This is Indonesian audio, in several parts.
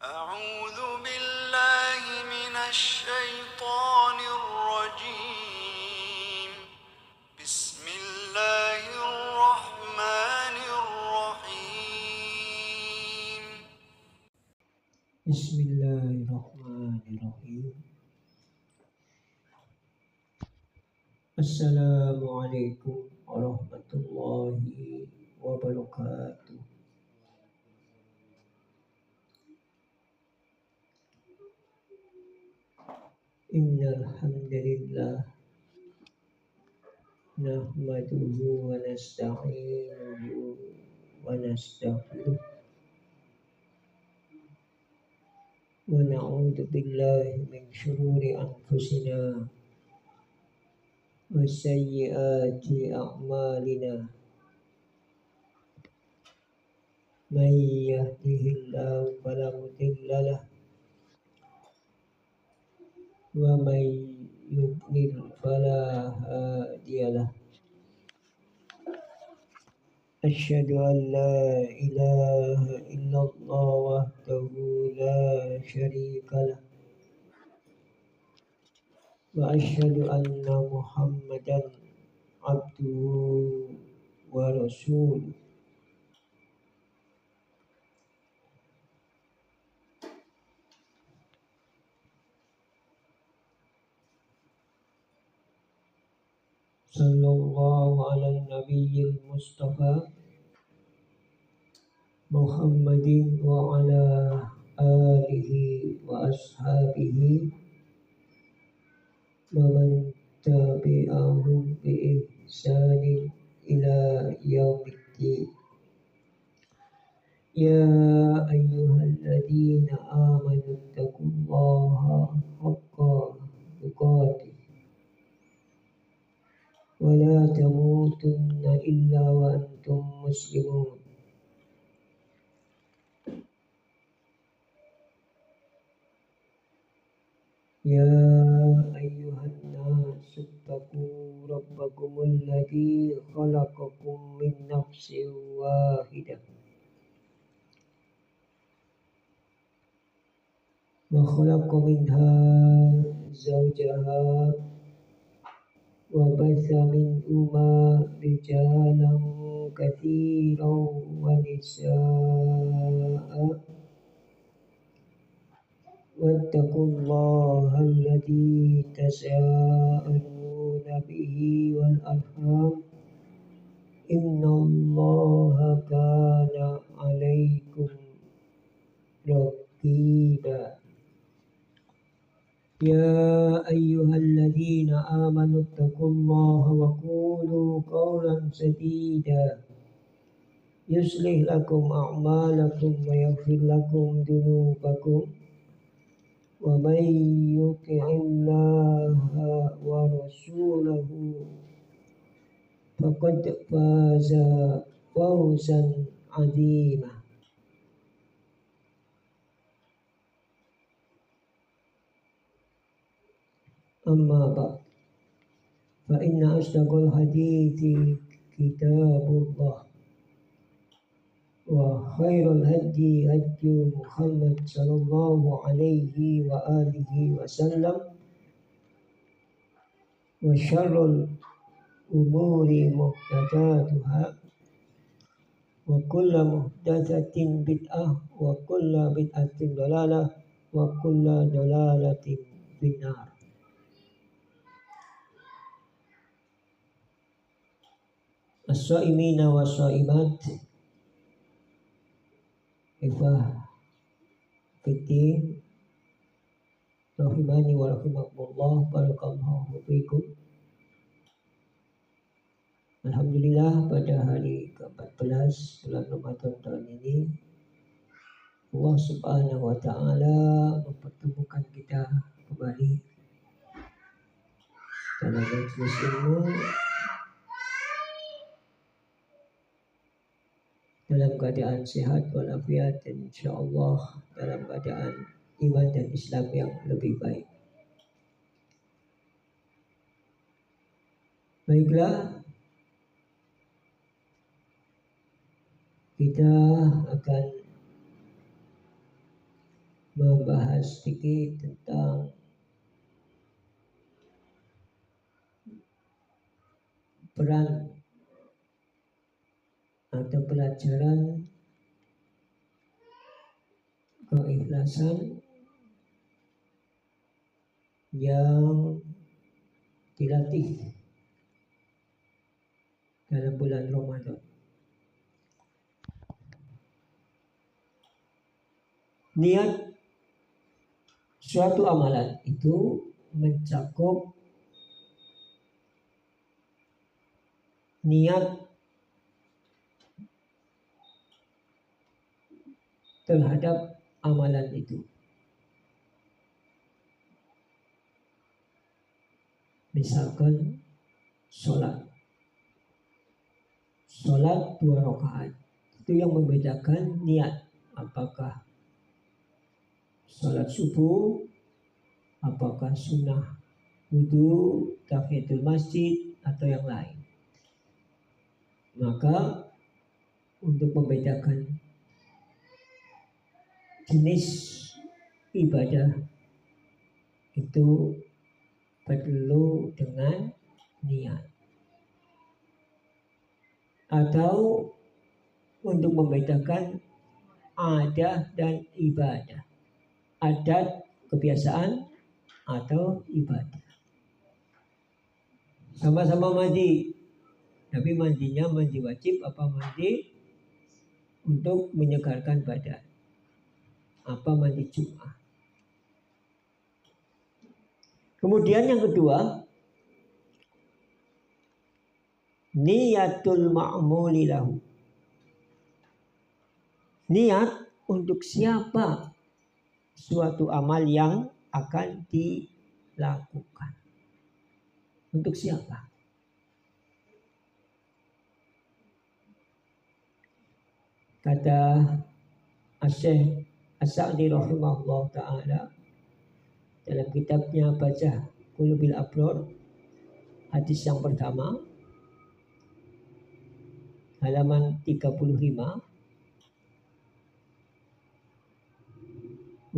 أعوذ بالله من الشيطان الرجيم. بسم الله الرحمن الرحيم. بسم الله الرحمن الرحيم. السلام عليكم ورحمة الله وبركاته. إن الحمد لله نحمده ونستعينه ونستغفره ونعوذ بالله من شرور أنفسنا وسيئات أعمالنا. من يهده الله فلا مضل له ومن يضلل فلا هادي له. أشهد أن لا إله إلا الله وحده لا شريك له وأشهد أن محمدا عبده ورسوله. صلى الله على النبي المصطفى محمد وعلى آله وأصحابه ومن تبعهم بإحسان إلى يوم الدين. يا أيها الذين آمنوا اتقوا الله حق تقاته ولا تموتن إلا وأنتم مسلمون. يا أيها الناس اتقوا ربكم الذي خلقكم من نفس واحدة وخلق منها زوجها وبث منهما رجالا كثيرا ونساء. واتقوا الله الذي تساءلون به والأرحام إن الله كان عليكم رقيبا. يا أيها الذين آمنوا اتقوا الله وقولوا قولا سديدا يصلح لكم أعمالكم ويغفر لكم ذنوبكم ومن يطع الله ورسوله فقد فاز فوزا عظيما. أما بعد فإن أصدق الحديث كتاب الله وخير الهدي هدي محمد صلى الله عليه وآله وسلم وشر الأمور محدثاتها وكل محدثة بدعة وكل بدعة ضلالة وكل ضلالة في النار. As-shaimina wa shaimat ifah fiddin rahimani wa rahimakumullah, barakallahu fikum. Alhamdulillah, pada hari ke-14 bulan Ramadan tahun ini Allah subhanahu wa ta'ala mempertemukan kita kembali dalam majelis ilmu dalam keadaan sehat walafiat dan insyaallah dalam keadaan iman dan Islam yang lebih baik. Baiklah, kita akan membahas sedikit tentang peran atau pelajaran keikhlasan yang dilatih dalam bulan Ramadan. Niat suatu amalan itu mencakup niat terhadap amalan itu. Misalkan sholat 2 rakaat, itu yang membedakan niat, apakah sholat subuh, apakah sunnah wudu, tahiyatul masjid, atau yang lain. Maka untuk membedakan jenis ibadah itu perlu dengan niat. Atau untuk membedakan adat dan ibadah, adat kebiasaan atau ibadah. Sama-sama mandi, tapi mandinya mandi wajib apa mandi untuk menyegarkan badan, apa mandi Jumat. Kemudian yang kedua, niyatul ma'muli lahu. Niat untuk siapa suatu amal yang akan dilakukan. Untuk siapa? Kata Asy-Syaikh As-Sa'di rahimahullah ta'ala dalam kitabnya Baca Qulubil Abror, hadis yang pertama, halaman 35.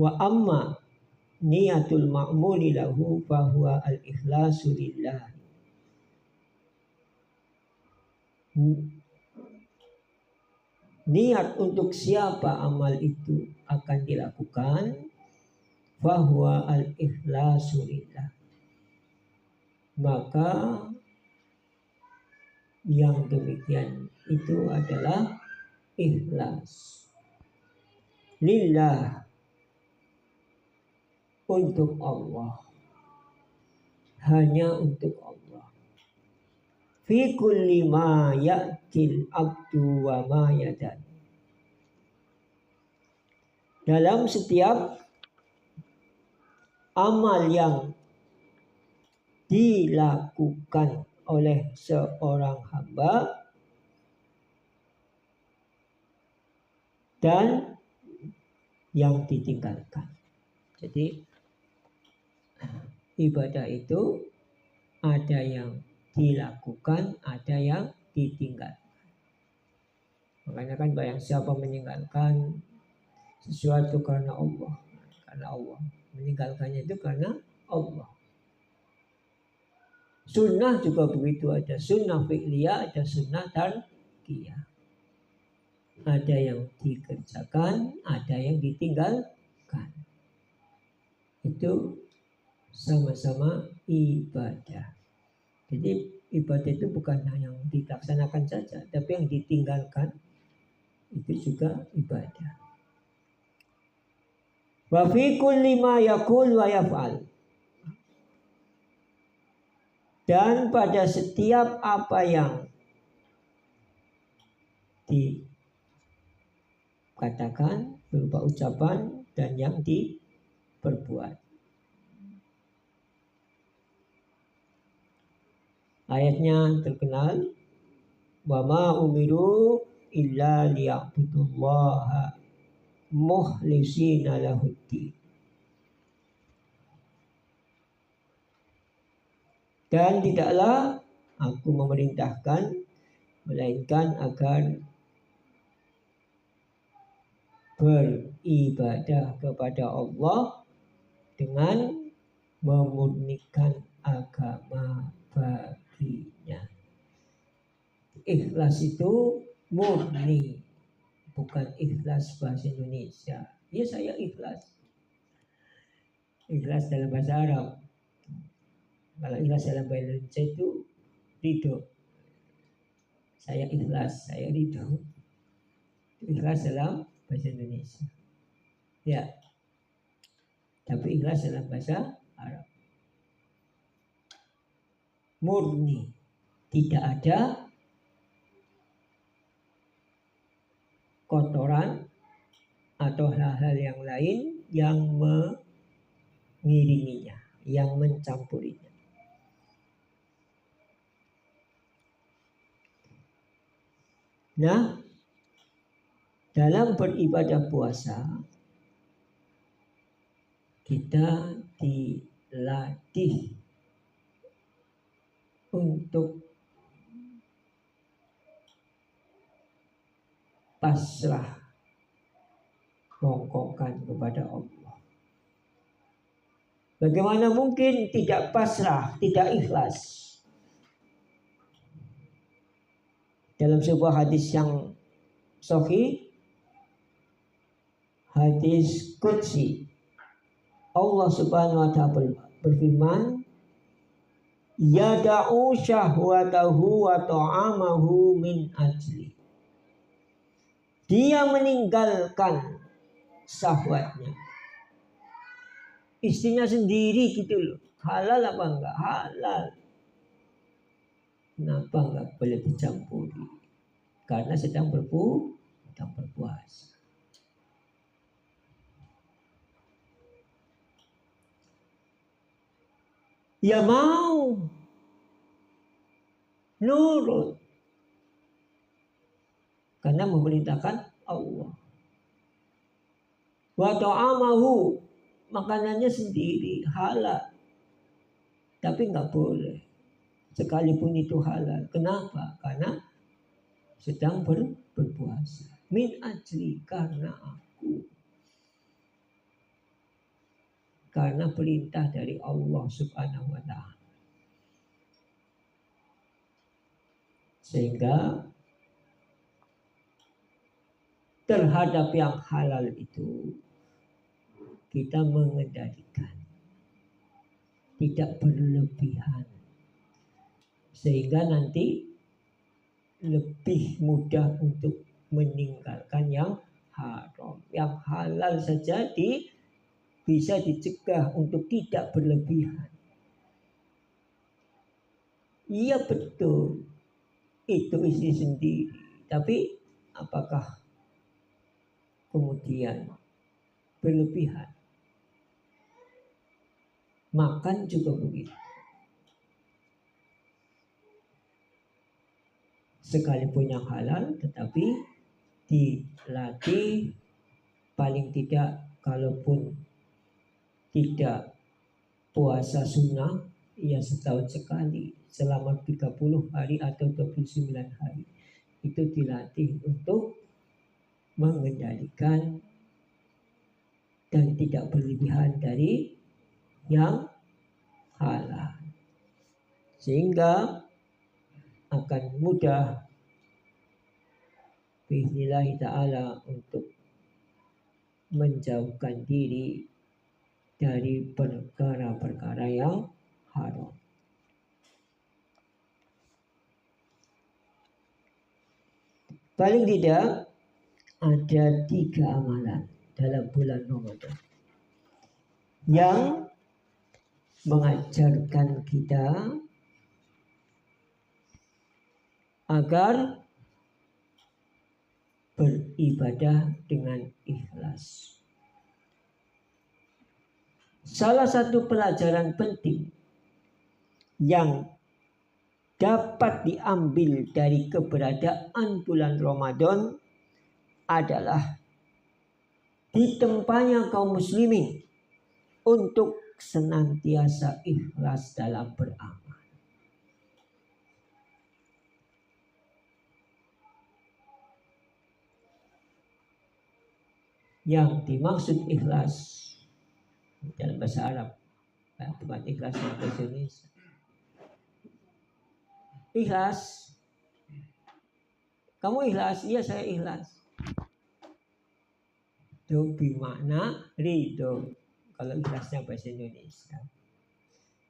Wa amma niyatul ma'muli lahu fahuwa al-ikhlasu lillah. Niat untuk siapa amal itu akan dilakukan, fahuwa al-ikhlasu lillah, maka yang demikian itu adalah ikhlas lillah, untuk Allah, hanya untuk Allah. Fi kulli ma ya'til abdu wa ma yadan. Dalam setiap amal yang dilakukan oleh seorang hamba dan yang ditinggalkan. Jadi ibadah itu ada yang dilakukan, ada yang ditinggalkan. Makanya kan bayang siapa meninggalkan sesuatu karena Allah, meninggalkannya itu karena Allah. Sunnah juga begitu, ada sunnah fi'liyah, ada sunnah tarkiyah. Ada yang dikerjakan, ada yang ditinggalkan. Itu sama-sama ibadah. Jadi ibadah itu bukan hanya yang dilaksanakan saja, tapi yang ditinggalkan itu juga ibadah. Wa fi kulli ma yaqul wa yaf'al. Dan pada setiap apa yang dikatakan berupa ucapan dan yang diperbuat. Ayatnya terkenal, wa ma umiru illa liya'budullaha mukhlisina lahuddin. Dan tidaklah aku memerintahkan melainkan agar beribadah kepada Allah dengan memurnikan agama baginya. Ikhlas itu murni, bukan ikhlas bahasa Indonesia. Ya saya ikhlas. Ikhlas dalam bahasa Arab. Kalau ikhlas dalam bahasa Indonesia itu ridho. Saya ikhlas, saya ridho. Ikhlas dalam bahasa Indonesia. Ya. Tapi ikhlas dalam bahasa Arab. Murni. Tidak ada kotoran atau hal-hal yang lain yang mengiringinya, yang mencampurinya. Nah, dalam beribadah puasa kita dilatih untuk pasrah, mongkokan kepada Allah. Bagaimana mungkin tidak pasrah, tidak ikhlas? Dalam sebuah hadis yang sahih, hadis qudsi, Allah Subhanahu wa ta'ala berfirman, yada'u syahwatahu wa ta'amahu min ajli. Dia meninggalkan syahwatnya, istrinya sendiri gitu loh. Halal apa enggak? Halal. Kenapa enggak boleh dicampuri? Karena sedang berpuasa. Ya mau nurut karena memerintahkan Allah. Wa ta'amahu, makanannya sendiri halal, tapi nggak boleh sekalipun itu halal. Kenapa? Karena sedang berpuasa. Min ajli, karena aku. Karena perintah dari Allah Subhanahu wa ta'ala. Sehingga terhadap yang halal itu kita mengendalikan, tidak berlebihan, sehingga nanti lebih mudah untuk meninggalkan yang haram. Yang halal saja bisa dicegah untuk tidak berlebihan. Iya betul, itu istri sendiri, tapi apakah kemudian berlebihan? Makan juga begitu. Sekalipun yang halal, tetapi dilatih paling tidak, kalaupun tidak puasa sunnah, ya setahun sekali selama 30 hari atau 29 hari. Itu dilatih untuk mengendalikan dan tidak berlebihan dari yang halal, sehingga akan mudah biiznillah ta'ala untuk menjauhkan diri dari perkara-perkara yang haram. Paling tidak ada 3 amalan dalam bulan Ramadan yang mengajarkan kita agar beribadah dengan ikhlas. Salah satu pelajaran penting yang dapat diambil dari keberadaan bulan Ramadan adalah ditempatnya kaum muslimin untuk senantiasa ikhlas dalam beramal. Yang dimaksud ikhlas dalam bahasa Arab, bukan ikhlas dalam bahasa Indonesia. Ikhlas, kamu ikhlas? Iya, saya ikhlas. Itu bermakna ridho kalau ikhlasnya bahasa Indonesia.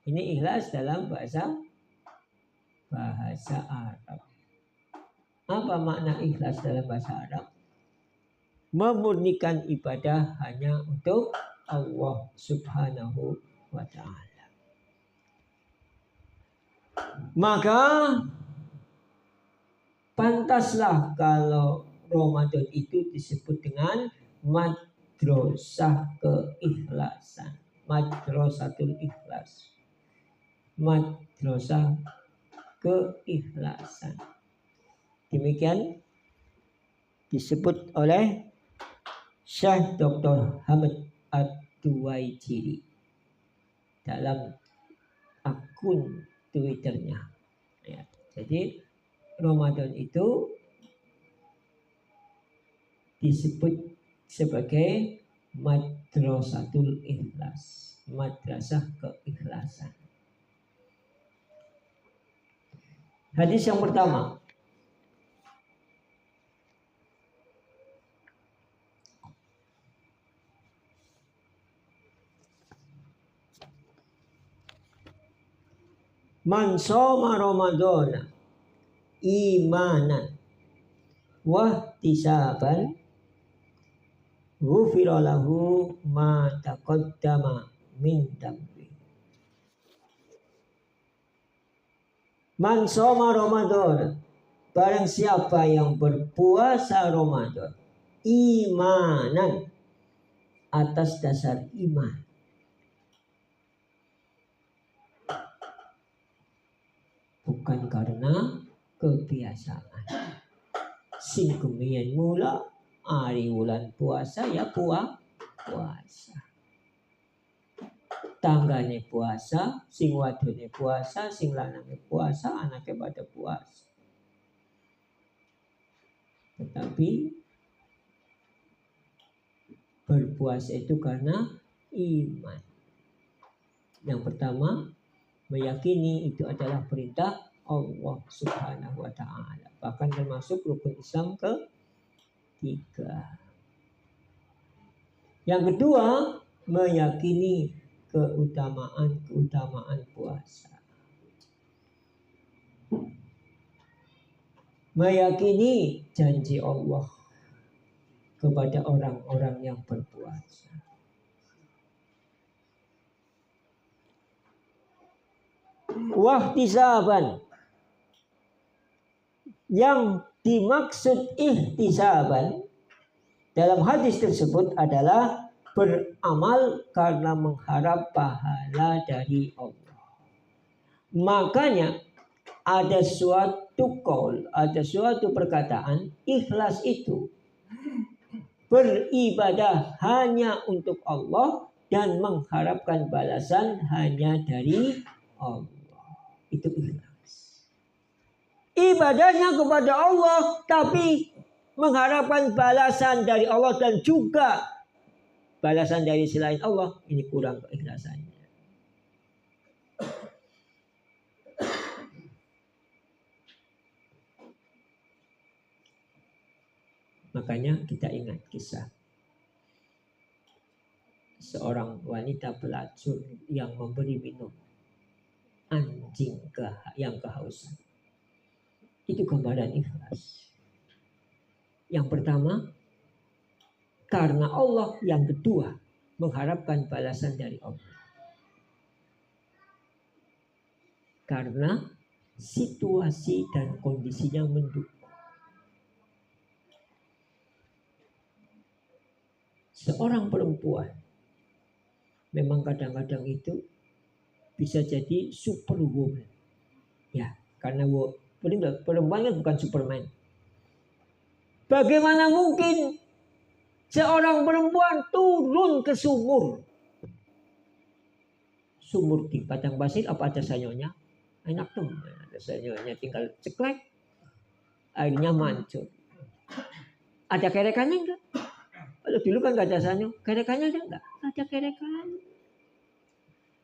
Ini ikhlas dalam bahasa Arab. Apa makna ikhlas dalam bahasa Arab? Memurnikan ibadah hanya untuk Allah Subhanahu wa ta'ala. Maka pantaslah kalau Ramadan itu disebut dengan madrasah keikhlasan. Madrasatul ikhlas. Madrasah keikhlasan. Demikian disebut oleh Syekh Dr. Hamid Ad-Duwaijiri dalam akun Twitternya. Ya, jadi Ramadan itu disebut sebagai madrasatul ikhlas, madrasah keikhlasan. Hadis yang pertama. Man shoma Ramadana imanan wa ihtisaban ghufira lahu ma taqaddama min dhanbi. Man shoma Ramadana, barang siapa yang berpuasa Ramadan imanan, atas dasar iman, bukan karena kebiasaan. Sing kemian mula hari bulan puasa ya puasa. Tanggane puasa, sing wadone puasa, sing lanange puasa, anake pada puasa. Tetapi berpuasa itu karena iman. Yang pertama, meyakini itu adalah perintah Allah Subhanahu wa ta'ala. Bahkan termasuk rukun Islam ketiga. Yang kedua, meyakini keutamaan puasa. Meyakini janji Allah kepada orang-orang yang berpuasa. Wahtisaban, yang dimaksud ihtisaban dalam hadis tersebut adalah beramal karena mengharap pahala dari Allah. Makanya ada suatu qaul, ada suatu perkataan, ikhlas itu beribadah hanya untuk Allah dan mengharapkan balasan hanya dari Allah. Itu ikhlas. Ibadahnya kepada Allah tapi mengharapkan balasan dari Allah dan juga balasan dari selain Allah, ini kurang keikhlasannya. Makanya kita ingat kisah seorang wanita pelacur yang memberi minum anjing yang kehausan. Itu gambaran ikhlas. Yang pertama, karena Allah. Yang kedua, mengharapkan balasan dari Allah. Karena situasi dan kondisinya mendukung. Seorang perempuan memang kadang-kadang itu bisa jadi superwoman. Ya, karena perempuan kan bukan Superman. Bagaimana mungkin seorang perempuan turun ke sumur? Sumur di padang pasir apa ada sanyonya? Enak tuh, ada sanyonya, tinggal ceklek, airnya mancur. Ada kerekannya enggak? Kalau dulu kan nggak ada sanyo, kerekannya ada nggak? Nggak ada kerekan.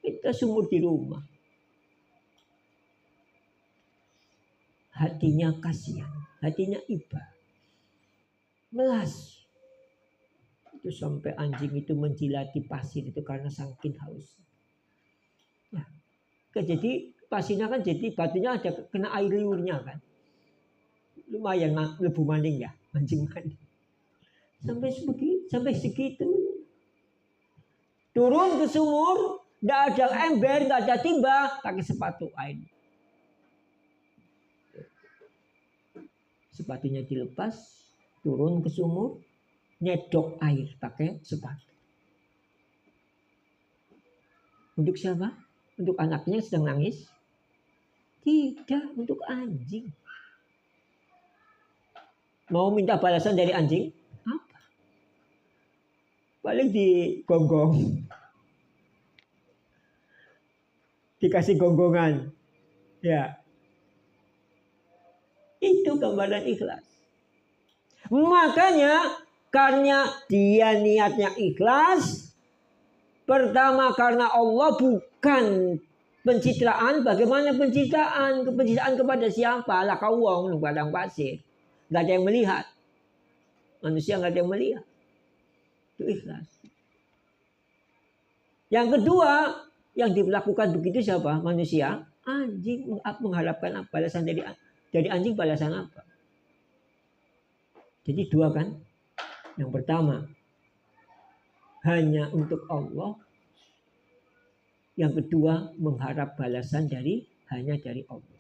Kita sumur di rumah. Hatinya kasihan, hatinya iba, melas. Itu sampai anjing itu menjilati pasir itu karena saking haus. Ya. Jadi pasirnya kan jadi batunya ada kena air liurnya kan. Lumayan lebu maning ya, anjing maning. Sampai segitu. Turun ke sumur, nggak ada ember, nggak ada timba, pakai sepatu air. Sepatunya dilepas, turun ke sumur, nyedok air pakai sepatu. Untuk siapa? Untuk anaknya yang sedang nangis? Tidak, untuk anjing. Mau minta balasan dari anjing? Apa? Paling digonggong. Dikasih gonggongan. Ya. Itu gambaran ikhlas. Makanya karena dia niatnya ikhlas. Pertama karena Allah, bukan pencitraan. Bagaimana pencitraan? Pencitraan kepada siapa? Lah kau wong nang padang pasir. Gak ada yang melihat. Manusia gak ada yang melihat. Itu ikhlas. Yang kedua, yang dilakukan begitu siapa? Manusia. Anjing mengharapkan balasan dari anjing, balasan apa? Jadi dua kan? Yang pertama, hanya untuk Allah. Yang kedua, mengharap balasan hanya dari Allah.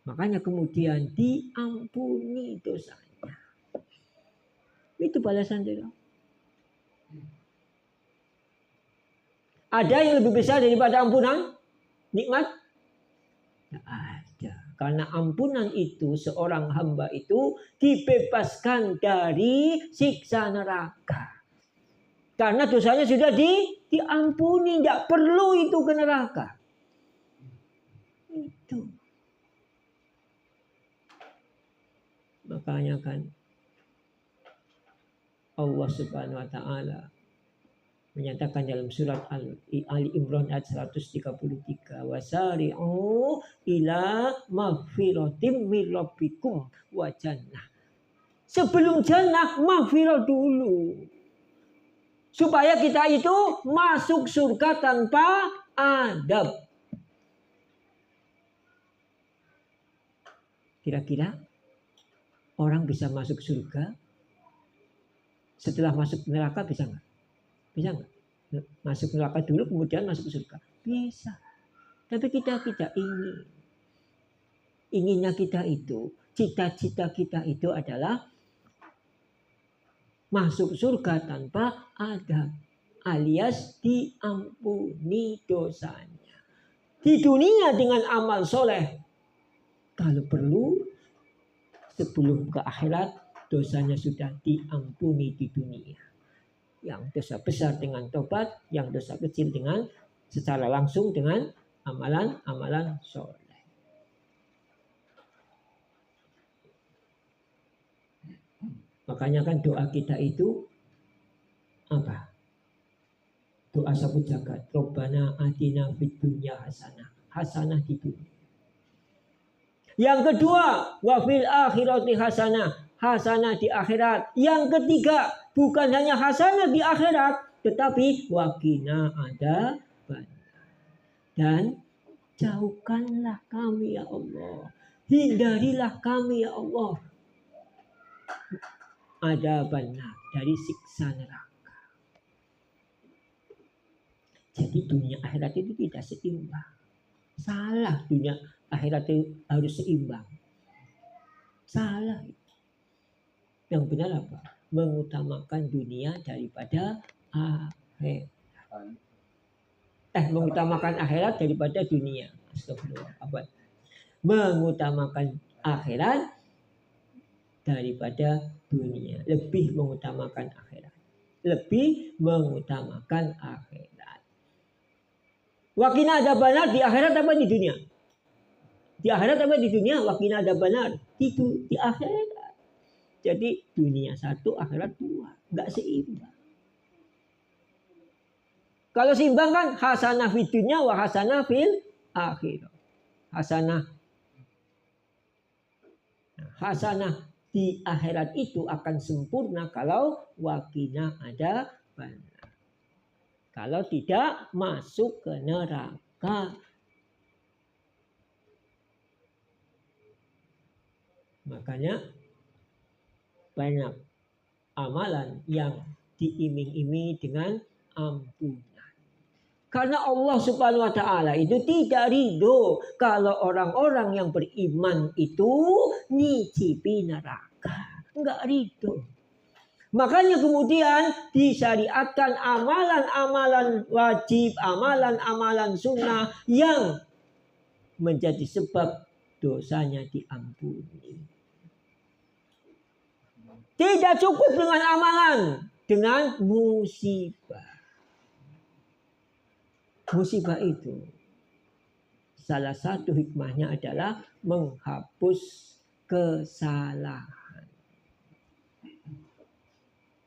Makanya kemudian diampuni dosanya. Itu balasan dari Allah. Ada yang lebih besar daripada ampunan? Nikmat? Tidak ada. Karena ampunan itu, seorang hamba itu dibebaskan dari siksa neraka. Karena dosanya sudah diampuni. Tidak perlu itu ke neraka. Itu. Makanya kan Allah Subhanahu wa ta'ala menyatakan dalam surat Ali Imran ayat 133, wasari'u ila maghfiratim min rabbikum wa jannah. Sebelum jannah, maghfirah dulu. Supaya kita itu masuk surga tanpa adab. Kira-kira orang bisa masuk surga setelah masuk neraka bisa nggak? Bisa nggak? Masuk neraka dulu kemudian masuk surga? Bisa. Tapi kita tidak ingin. Inginnya kita itu, cita-cita kita itu adalah masuk surga tanpa adab, alias diampuni dosanya. Di dunia dengan amal soleh. Kalau perlu sebelum ke akhirat dosanya sudah diampuni di dunia. Yang dosa besar dengan tobat, yang dosa kecil dengan secara langsung dengan amalan-amalan soleh. Makanya kan doa kita itu apa? Doa sapu jagat. Robbana atina fid dunya hasanah. Hasanah di dunia. Yang kedua, wa fil akhirati hasanah. Hasanah di akhirat. Yang ketiga, bukan hanya hasanah di akhirat, tetapi waqina adzaban. Dan jauhkanlah kami ya Allah. Hindarilah kami ya Allah. Adzaban dari siksa neraka. Jadi dunia akhirat itu tidak seimbang. Salah, dunia akhirat itu harus seimbang. Salah. Yang benar apa? Mengutamakan dunia daripada akhirat. Mengutamakan akhirat daripada dunia. Astagfirullah. Mengutamakan akhirat daripada dunia. Lebih mengutamakan akhirat. Lebih mengutamakan akhirat. Waqina adzabannar di akhirat apa di dunia? Di akhirat apa di dunia? Waqina adzabannar. Itu di akhirat. Jadi dunia satu, akhirat dua. Nggak seimbang. Kalau seimbang kan hasanah fid dunya wa hasanah fil akhirah. Hasanah di akhirat itu akan sempurna kalau wakina ada benar. Kalau tidak masuk ke neraka. Makanya banyak amalan yang diiming-imingi dengan ampunan. Karena Allah Subhanahu wa taala itu tidak ridho kalau orang-orang yang beriman itu nyicipi neraka. Enggak ridho. Makanya kemudian disyariatkan amalan-amalan wajib, amalan-amalan sunnah yang menjadi sebab dosanya diampuni. Tidak cukup dengan amalan, dengan musibah. Musibah itu salah satu hikmahnya adalah menghapus kesalahan.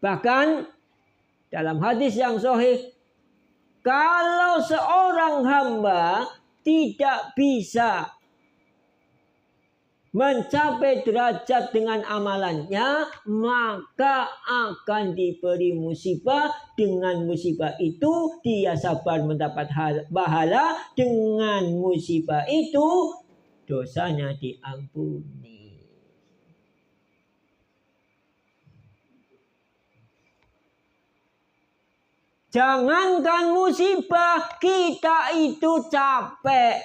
Bahkan dalam hadis yang sahih, kalau seorang hamba tidak bisa mencapai derajat dengan amalannya, maka akan diberi musibah. Dengan musibah itu dia sabar mendapat pahala. Dengan musibah itu dosanya diampuni. Jangankan musibah, kita itu capek.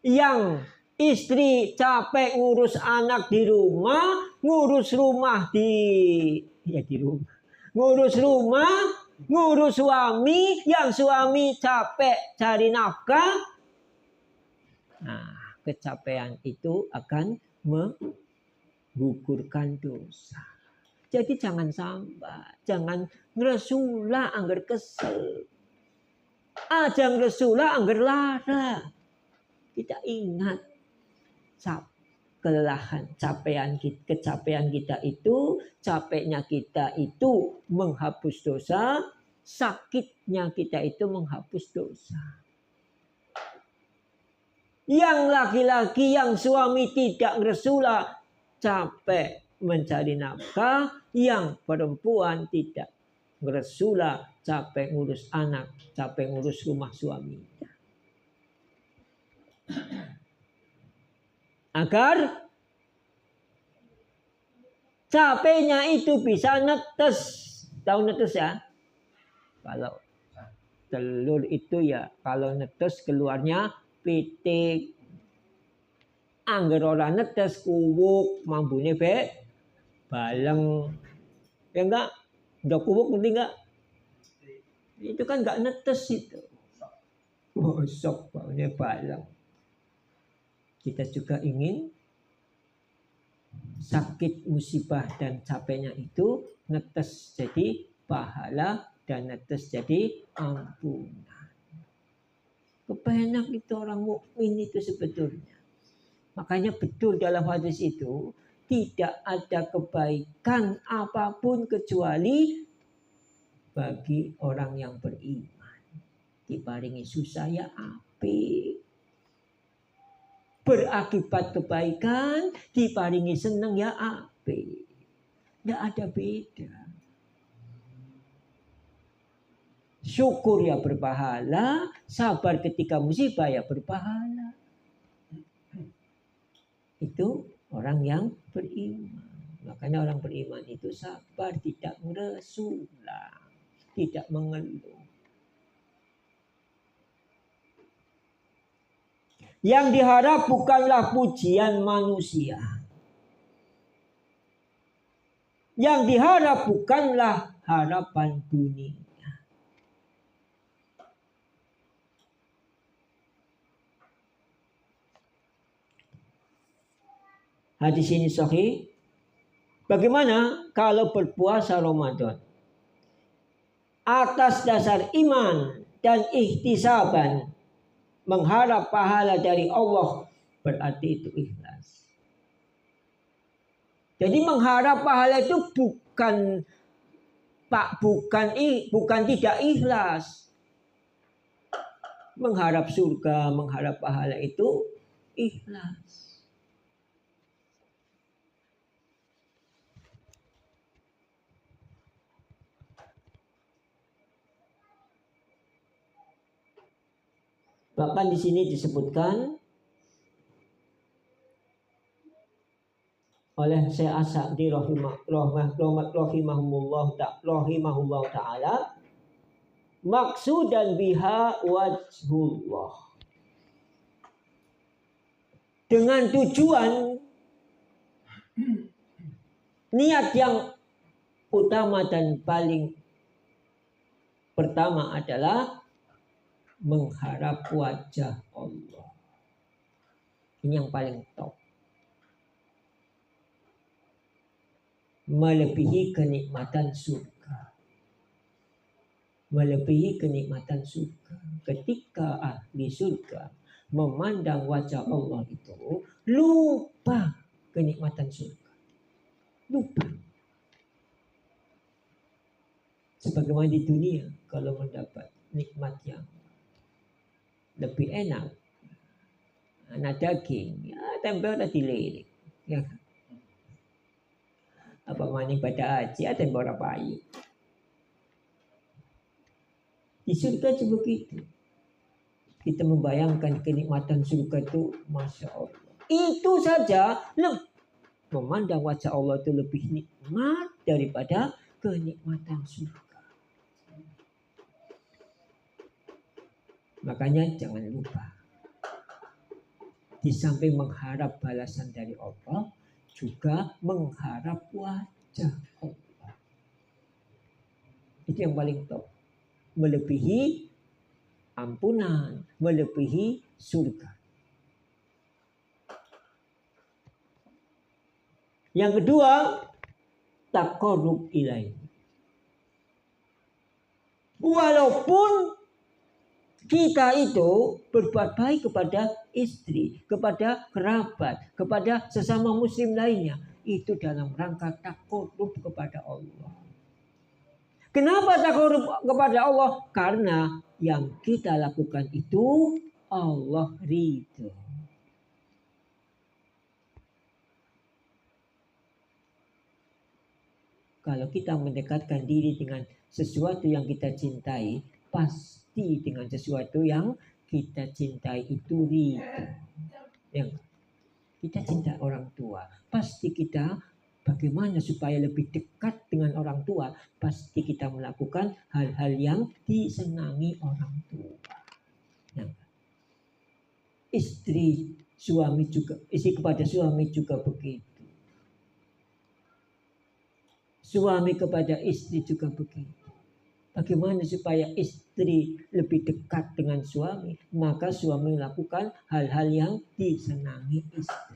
Yang istri capek ngurus anak di rumah, ngurus rumah di rumah. Ngurus suami, yang suami capek cari nafkah. Nah, kecapean itu akan menggugurkan dosa. Jadi jangan sambat, jangan ngresula angger kesel. Aja ngresula angger lara. Kita ingat kelelahan, kecapean kita itu, capeknya kita itu menghapus dosa, sakitnya kita itu menghapus dosa. Yang laki-laki, yang suami tidak ngeresula, capek mencari nafkah, yang perempuan tidak ngeresula, capek ngurus anak, capek ngurus rumah suaminya. Agar capeknya itu bisa netes. Tahu netes ya? Kalau telur itu ya, kalau netes keluarnya pitik. Angger ora netes kuwuk, mambune baleng. Ya enggak? Udah kuwuk ngerti enggak? Itu kan enggak netes itu. Bosok baunya baleng. Kita juga ingin sakit, musibah dan capeknya itu netes jadi pahala dan netes jadi ampunan. Kepenak itu orang mukmin itu sebetulnya. Makanya betul dalam hadis itu tidak ada kebaikan apapun kecuali bagi orang yang beriman. Diparingi susah ya apik. Berakibat kebaikan, diparingi seneng ya apik. Tidak ada beda. Syukur ya berpahala, sabar ketika musibah ya berpahala. Itu orang yang beriman. Makanya orang beriman itu sabar, tidak meresula, tidak mengeluh. Yang diharap bukanlah pujian manusia. Yang diharap bukanlah harapan dunia. Hadis ini sahih. Bagaimana kalau berpuasa Ramadan? Atas dasar iman dan ihtisaban, mengharap pahala dari Allah, berarti itu ikhlas. Jadi mengharap pahala itu bukan tidak ikhlas. Mengharap surga, mengharap pahala itu ikhlas. Bahkan di sini disebutkan oleh Syekh As-Sa'di rahimahullah ta'ala, maksudan biha wajhullah, dengan tujuan niat yang utama dan paling pertama adalah mengharap wajah Allah. Ini yang paling top. Melebihi kenikmatan surga. Melebihi kenikmatan surga. Ketika ahli surga memandang wajah Allah itu, lupa kenikmatan surga. Lupa. Sebagaimana di dunia, kalau mendapat nikmat yang lebih enak, anak daging, ya tempe udah dilirik, ya. Apa maning pada haji, ya tempe orang bayi. Di surga juga begitu. Kita membayangkan kenikmatan surga itu, Masya Allah. Itu saja, memandang wajah Allah itu lebih nikmat daripada kenikmatan surga. Makanya jangan lupa, di samping mengharap balasan dari Allah, juga mengharap wajah Allah. Itu yang paling top. Melebihi ampunan, melebihi surga. Yang kedua, taqarrub ilaihi. Walaupun kita itu berbuat baik kepada istri, kepada kerabat, kepada sesama muslim lainnya, itu dalam rangka taqarrub kepada Allah. Kenapa taqarrub kepada Allah? Karena yang kita lakukan itu Allah ridho. Kalau kita mendekatkan diri dengan sesuatu yang kita cintai, pasti dengan sesuatu yang kita cintai itu ridho. Yang kita cinta orang tua, pasti kita bagaimana supaya lebih dekat dengan orang tua, pasti kita melakukan hal-hal yang disenangi orang tua. Yang istri kepada suami juga begitu. Suami kepada istri juga begitu. Bagaimana supaya istri lebih dekat dengan suami? Maka suami melakukan hal-hal yang disenangi istri.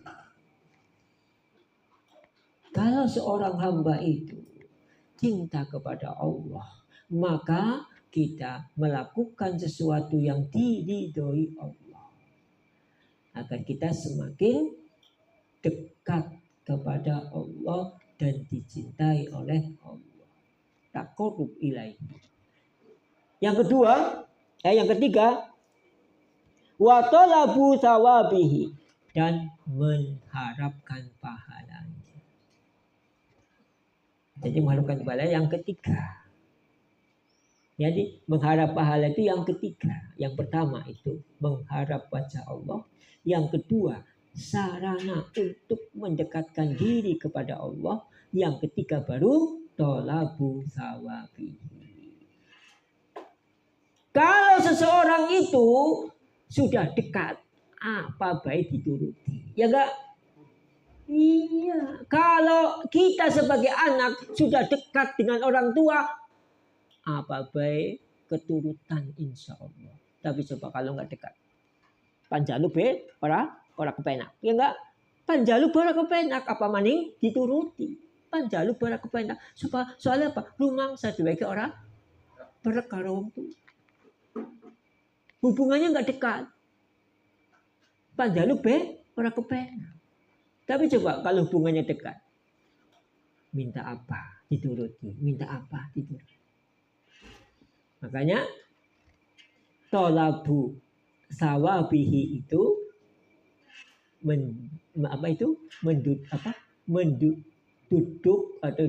Kalau seorang hamba itu cinta kepada Allah, maka kita melakukan sesuatu yang diridhoi Allah, agar kita semakin dekat kepada Allah dan dicintai oleh Allah. Taqarrub ilaihi. Yang ketiga, wa talabu thawabihi, dan mengharapkan pahalanya. Jadi mengharapkan pahala yang ketiga. Jadi mengharap pahala itu yang ketiga. Yang pertama itu mengharap wajah Allah. Yang kedua, sarana untuk mendekatkan diri kepada Allah. Yang ketiga baru thalabu thawabihi. Kalau seseorang itu sudah dekat, apa baik dituruti? Ya enggak? Iya. Kalau kita sebagai anak sudah dekat dengan orang tua, apa baik keturutan insya Allah. Tapi coba kalau enggak dekat, panjalu be orang kepenak. Ya enggak? Panjalu orang kepenak, apa maning dituruti. Panjalu orang kepenak. Soalnya apa? Rumangsa sebagai orang perkara itu. Hubungannya enggak dekat. Panjalu be orang kepenak. Tapi coba kalau hubungannya dekat. minta apa dituruti, minta apa dituruti. Makanya tolabu sawabihi itu duduk atau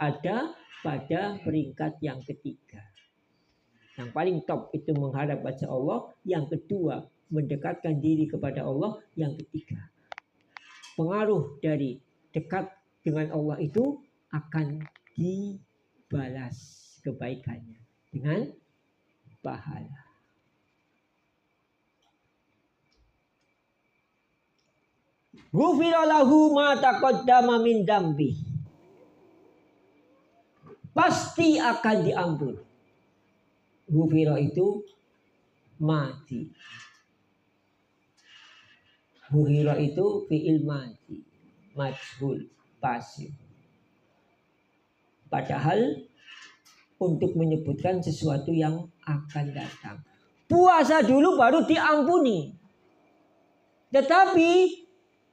ada pada peringkat yang ketiga. Yang paling top itu mengharap wajah Allah, yang kedua mendekatkan diri kepada Allah, yang ketiga pengaruh dari dekat dengan Allah itu akan dibalas kebaikannya dengan pahala. Ghufira lahu ma taqaddama min dambi. Pasti akan diampuni. Ghufira itu mati. Ghufira itu fi'il mati. Majhul, pasif. Padahal untuk menyebutkan sesuatu yang akan datang. Puasa dulu baru diampuni. Tetapi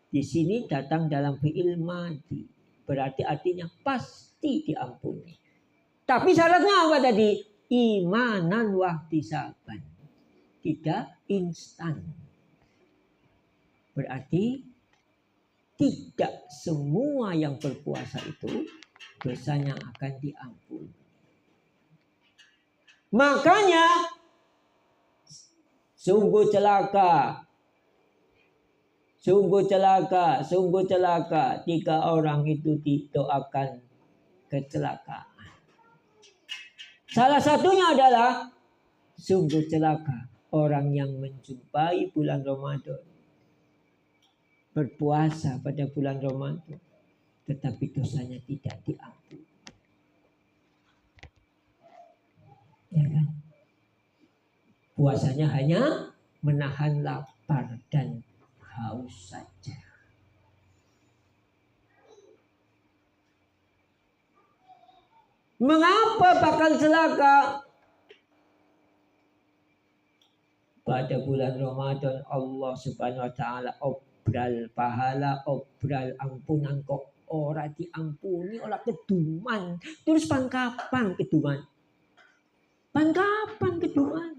di sini datang dalam fi'il madi. Berarti artinya pasti diampuni. Tapi syaratnya apa tadi? Imanan wahtisaban. Tidak instan. Berarti tidak semua yang berpuasa itu dosanya akan diampuni. Makanya sungguh celaka. Sungguh celaka jika orang itu didoakan kecelakaan. Salah satunya adalah sungguh celaka orang yang menjumpai bulan Ramadan. Berpuasa pada bulan Ramadan. Tetapi dosanya tidak diampuni. Ya kan? Puasanya hanya menahan lapar dan haus saja. Mengapa bakal celaka? Pada bulan Ramadan Allah Subhanahu wa taala obral pahala, obral ampunan kok ora diampuni, ora keduman. Terus kapan keduman? Kapan keduman?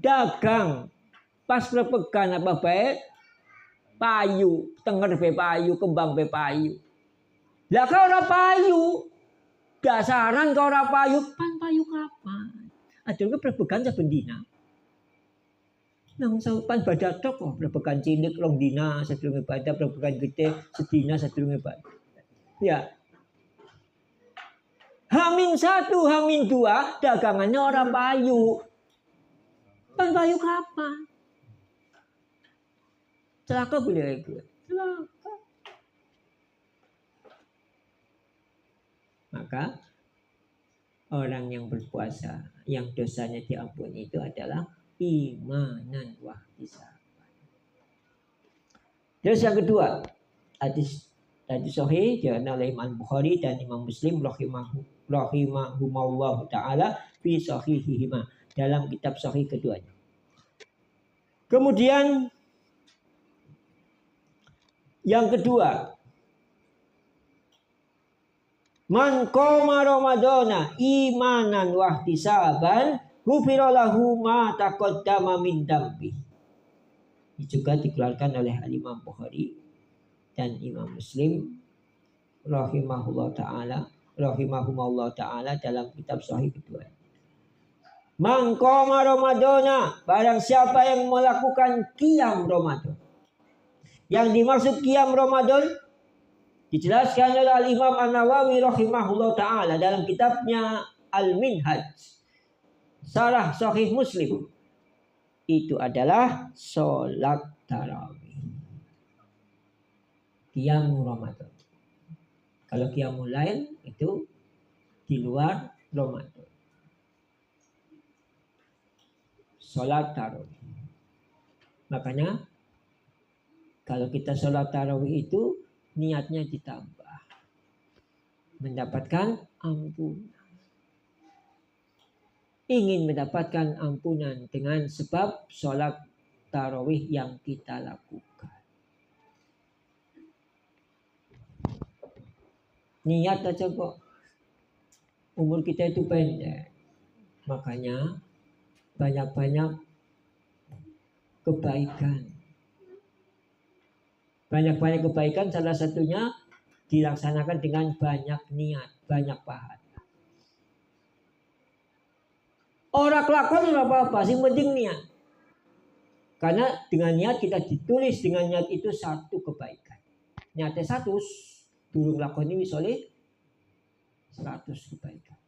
Dagang pas perpekan apa baik payu, tenger be payu, kembang be payu. Lah kau ora payu, dasaran kau ora payu, payu kapan? Ada ke perpekan saben dina. Nang pan badak tok kok perpekan cilik rong dina sadurunge ibadah, perpekan gede sedina sadurunge ibadah. Ya. Hamin 1, Hamin 2 dagangannya orang payu. Payu kapan? Celaka beliau itu. Celaka. Maka orang yang berpuasa yang dosanya diampuni itu adalah imanan wahtisaban. Terus yang kedua, hadis sahih diriwayatkan oleh Imam Bukhari dan Imam Muslim rahimahumullah taala fi sahihihima, dalam kitab sahih keduanya. Kemudian yang kedua, man qoma ramadhana imanan wahtisaban ghufira lahu ma taqaddama min dambi. Ini juga dikeluarkan oleh Imam Bukhari dan Imam Muslim rahimahumullah taala dalam kitab sahih kedua. Man qoma ramadhana, barang siapa yang melakukan qiyam Ramadan. Yang dimaksud qiyam Ramadan dijelaskan oleh Al-Imam An-Nawawi rahimahullah taala dalam kitabnya Al-Minhaj Syarah Sahih Muslim. Itu adalah sholat tarawih. Qiyam Ramadan. Kalau qiyamul lail itu di luar Ramadan. Sholat tarawih. Makanya kalau kita sholat tarawih itu niatnya ditambah. Mendapatkan ampunan. ingin mendapatkan ampunan dengan sebab sholat tarawih yang kita lakukan. Niat aja kok. Umur kita itu pendek. Makanya banyak-banyak kebaikan. Banyak-banyak kebaikan salah satunya dilaksanakan dengan banyak niat, banyak pahala. Orang kelakon ora apa-apa, sing penting niat. Karena dengan niat kita ditulis, dengan niat itu satu kebaikan. Niatnya 100, durung lakoni wis oleh 100 kebaikan.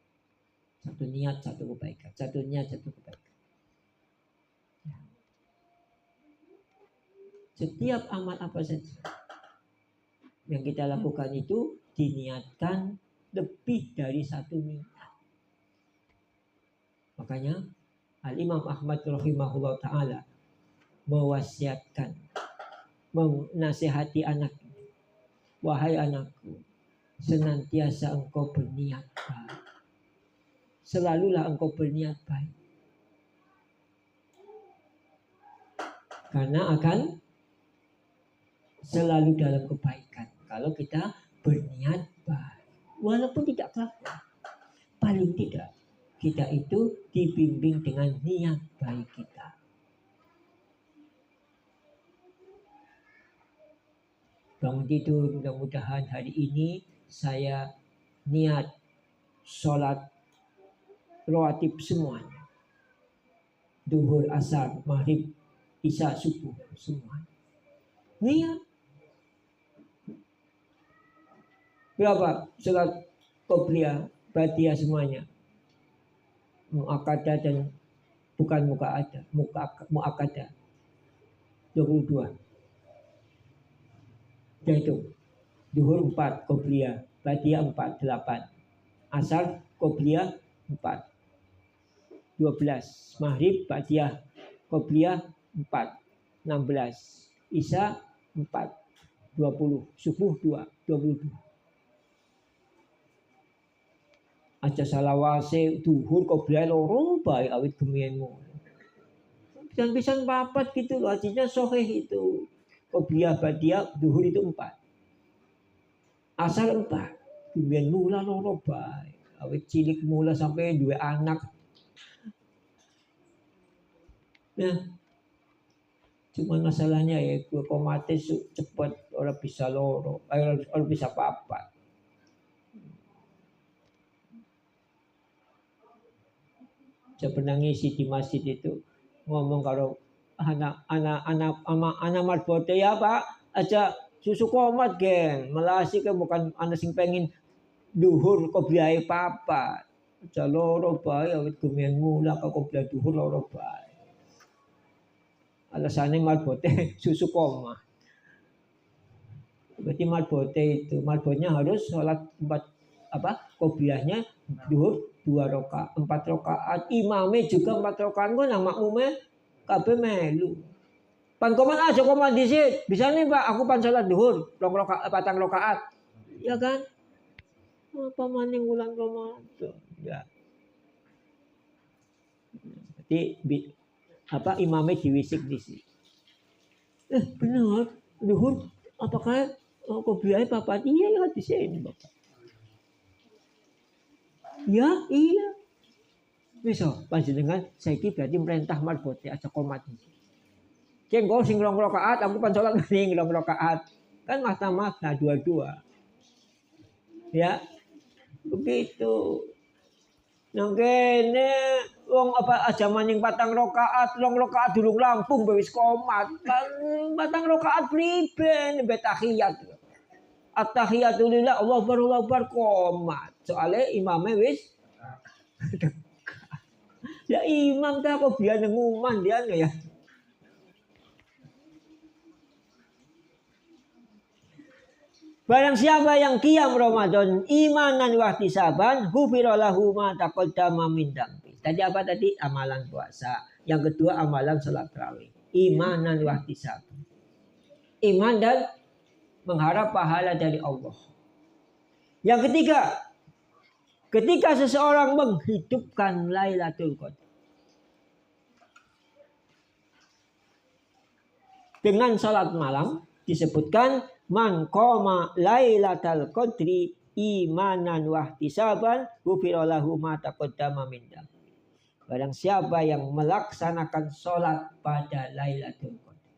Satu niat, satu kebaikan. Satu niat, satu kebaikan. Setiap amal apa saja yang kita lakukan itu diniatkan lebih dari satu niat. Makanya Al-Imam Ahmad rahimahullah ta'ala mewasiatkan, menasihati anak, wahai anakku, senantiasa engkau berniat baik. Selalulah engkau berniat baik. Karena akan selalu dalam kebaikan kalau kita berniat baik. Walaupun tidak kelakuan, paling tidak kita itu dibimbing dengan niat baik kita. Bangun tidur, mudah-mudahan hari ini saya niat sholat rawatib semuanya. Duhur, asar, maghrib, isya, subuh, semuanya. Niat. Berapa sholat qobliyah, ba'diyah semuanya? Mu'akkadah dan bukan mu'akkadah. 22. Yaitu duhur 4, qobliyah, ba'diyah 4, 8. Asar, qobliyah 4. 12. Maghrib, ba'diyah, qobliyah 4. 16. Isya 4. 20. Subuh 2. 22. Aja salawase duhur qobliyah loro bae awit gemienmu. Pisan-pisan papat gitu loh, artinya sahih itu. Qobliyah ba'diyah duhur itu 4. Asar 4. Gemien mula loro bae. Awit cilik mula sampai dua anak. Nah, cuman masalahnya ya gue komate cepet orang bisa loro, orang bisa papat. Saya pernah ngisi di masjid itu ngomong kalau anak marbote ya Pak aja susu komat gen melasi kan bukan anak sing pengen duhur qobliyah papat aja loro bae awit gemien mula ka qobliyah duhur loro bae. Alasannya marbote susu koma. Berarti marbotnya harus sholat 4 qobliyahnya duhur 4 rakaat. Imamnya juga 4 rakaat. Kok nang makmume kabeh melu. Pan koman aja koman disit. Bisa nih Pak, aku pan sholat duhur 4 rakaat. Ya kan? Apa maning bulan Ramadan? Ya. Jadi imamnya diwisik di sini. Benar, duhur apakah qobliyah papat? Iya di sini Bapak. Ya, iya. Bisa panjenengan saiki berarti merintah marbote aja komat. Keng kau sing 2 rakaat, aku pan salat ning 2 rakaat. Kan mahkamah dua-dua. Ya. Begitu. Nang kene wong aja maning 4 rakaat, 2 rakaat durung lampung wis komat. 4 rakaat priben mbet tahiyat. At-tahiyatu lillah, Allahu akbar komat. Soale imame wis ya imam ta kok biar nenguman dia ya. Barang siapa yang qiyam Ramadan imanan wa ihtisaban ghufira lahu ma taqaddama min dzambi. Tadi apa tadi? Amalan puasa. Yang kedua amalan salat tarawih. Imanan wa ihtisaban. Iman dan mengharap pahala dari Allah. Yang ketiga, ketika seseorang menghidupkan Lailatul Qadar dengan salat malam, disebutkan man qama Lailatul Qadri imanan wahtisaban ghufira lahu ma taqaddama min dzambi. Barang siapa yang melaksanakan salat pada Lailatul Qadar.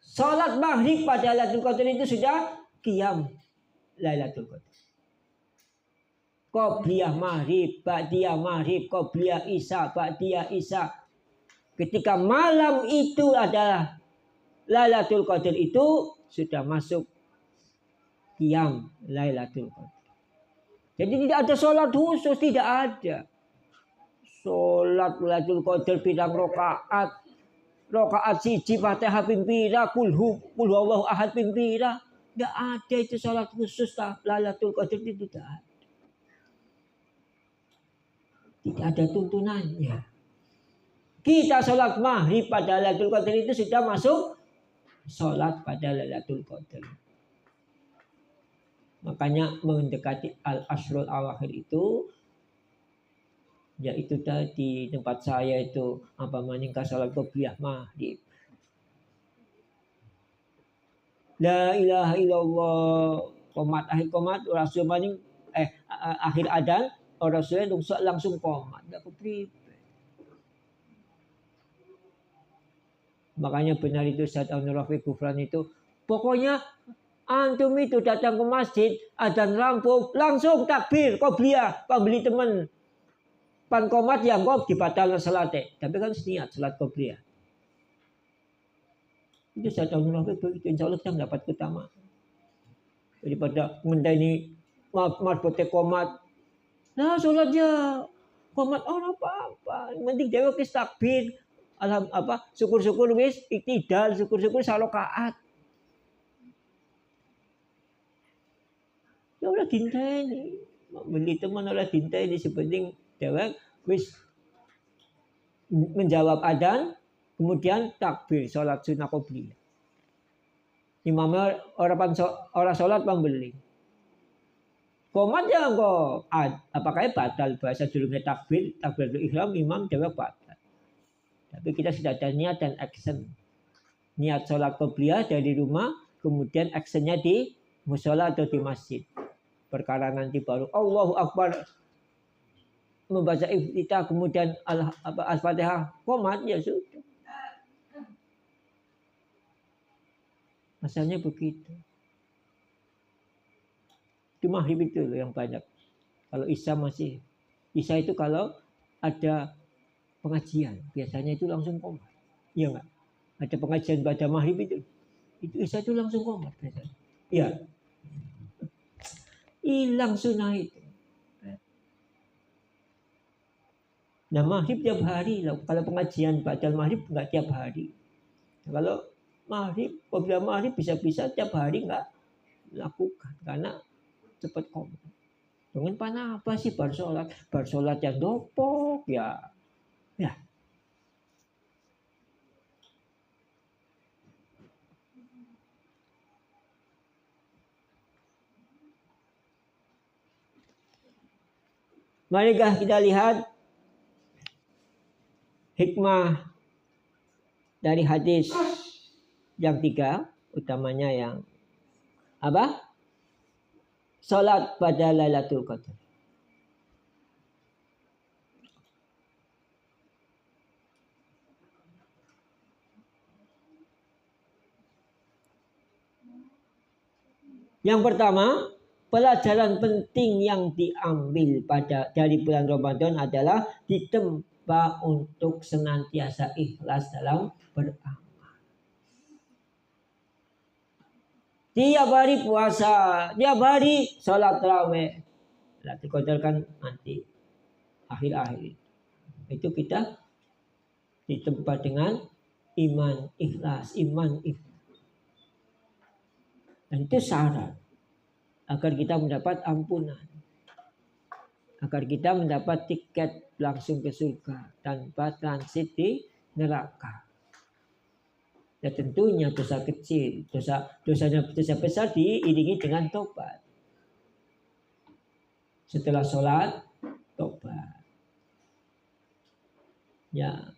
Salat maghrib pada Lailatul Qadar itu sudah qiyam Lailatul Qadar. Qobliyah maghrib, ba'diyah maghrib, qobliyah isya, ba'diyah isya. Ketika malam itu adalah Lailatul Qadar itu sudah masuk qiyam Lailatul Qadar. Jadi tidak ada sholat khusus, tidak ada. Sholat Lailatul Qadar pirang rakaat. Rakaat siji Fatihah ping pira, kul huwallahu ahad ping pira. Tidak ada itu sholat khusus Lailatul Qadar itu tidak ada. Tidak ada tuntunannya. Kita sholat maghrib pada Lailatul Qadar itu sudah masuk sholat pada Lailatul Qadar. Makanya mendekati al-ashrul awakhir itu, yaitu tadi tempat saya itu apa meningkat sholat qobliyah maghrib. La ilaha illallah qomat akhir qomat rasul maning akhir adan rasul langsung qomat enggak kepribe. Makanya benar itu Ustaz Rafiq Gufran itu. Pokoknya antum itu datang ke masjid, adzan rampung, langsung takbir, qobliyah, pembeli teman. Pan komat yang kok dibatalkan salatnya. Tapi kan niat salat qobliyah. Itu Ustaz Rafiq begitu, insya Allah kita mendapat keutamaan. Daripada ngenteni marbote komat. Nah salatnya komat orang apa-apa. Yang penting dewa kis takbir. Syukur-syukur wis iktidal, syukur-syukur salokaat. Ya udah dinteni, beli teman oleh dinteni sepenting dewek wis menjawab adzan, kemudian takbir salat sunah qobliyah. Imamnya orang salat pembeli. Komat ya kok apakah batal bahasa dulunya takbir ihram imam dewek batal. Tapi kita sudah ada niat dan action. Niat sholat qobliyah dari rumah, kemudian actionnya di mushola atau di masjid. Perkara nanti baru Allahu Akbar membaca iftitah, kemudian al-fatihah qomat, ya sudah. Masalahnya begitu. Di maghrib itu loh yang banyak. Kalau isya masih. Isya itu kalau ada pengajian, biasanya itu langsung qomat. Iya enggak? Ada pengajian pada maghrib itu isya itu langsung qomat biasanya. Iya. Hilang sunnah itu. Nah maghrib tiap hari. Kalau pengajian pada maghrib enggak tiap hari. Kalau maghrib, apabila maghrib bisa-bisa tiap hari enggak lakukan karena cepat qomat. Dengan panah apa sih bar sholat yang dopok ya. Ya. Marikah kita lihat hikmah dari hadis yang 3, utamanya yang apa? Salat pada Lailatul Qadar. Yang pertama, pelajaran penting yang diambil dari bulan Ramadan adalah ditempa untuk senantiasa ikhlas dalam beramal. Tiap hari puasa, tiap hari sholat tarawih. Lailatul Qadar kan nanti akhir-akhir itu kita ditempa dengan iman ikhlas. Dan itu syarat agar kita mendapat ampunan. Agar kita mendapat tiket langsung ke surga tanpa transit di neraka. Ya tentunya dosa kecil, dosa besar diiringi dengan tobat. Setelah sholat, tobat. Ya,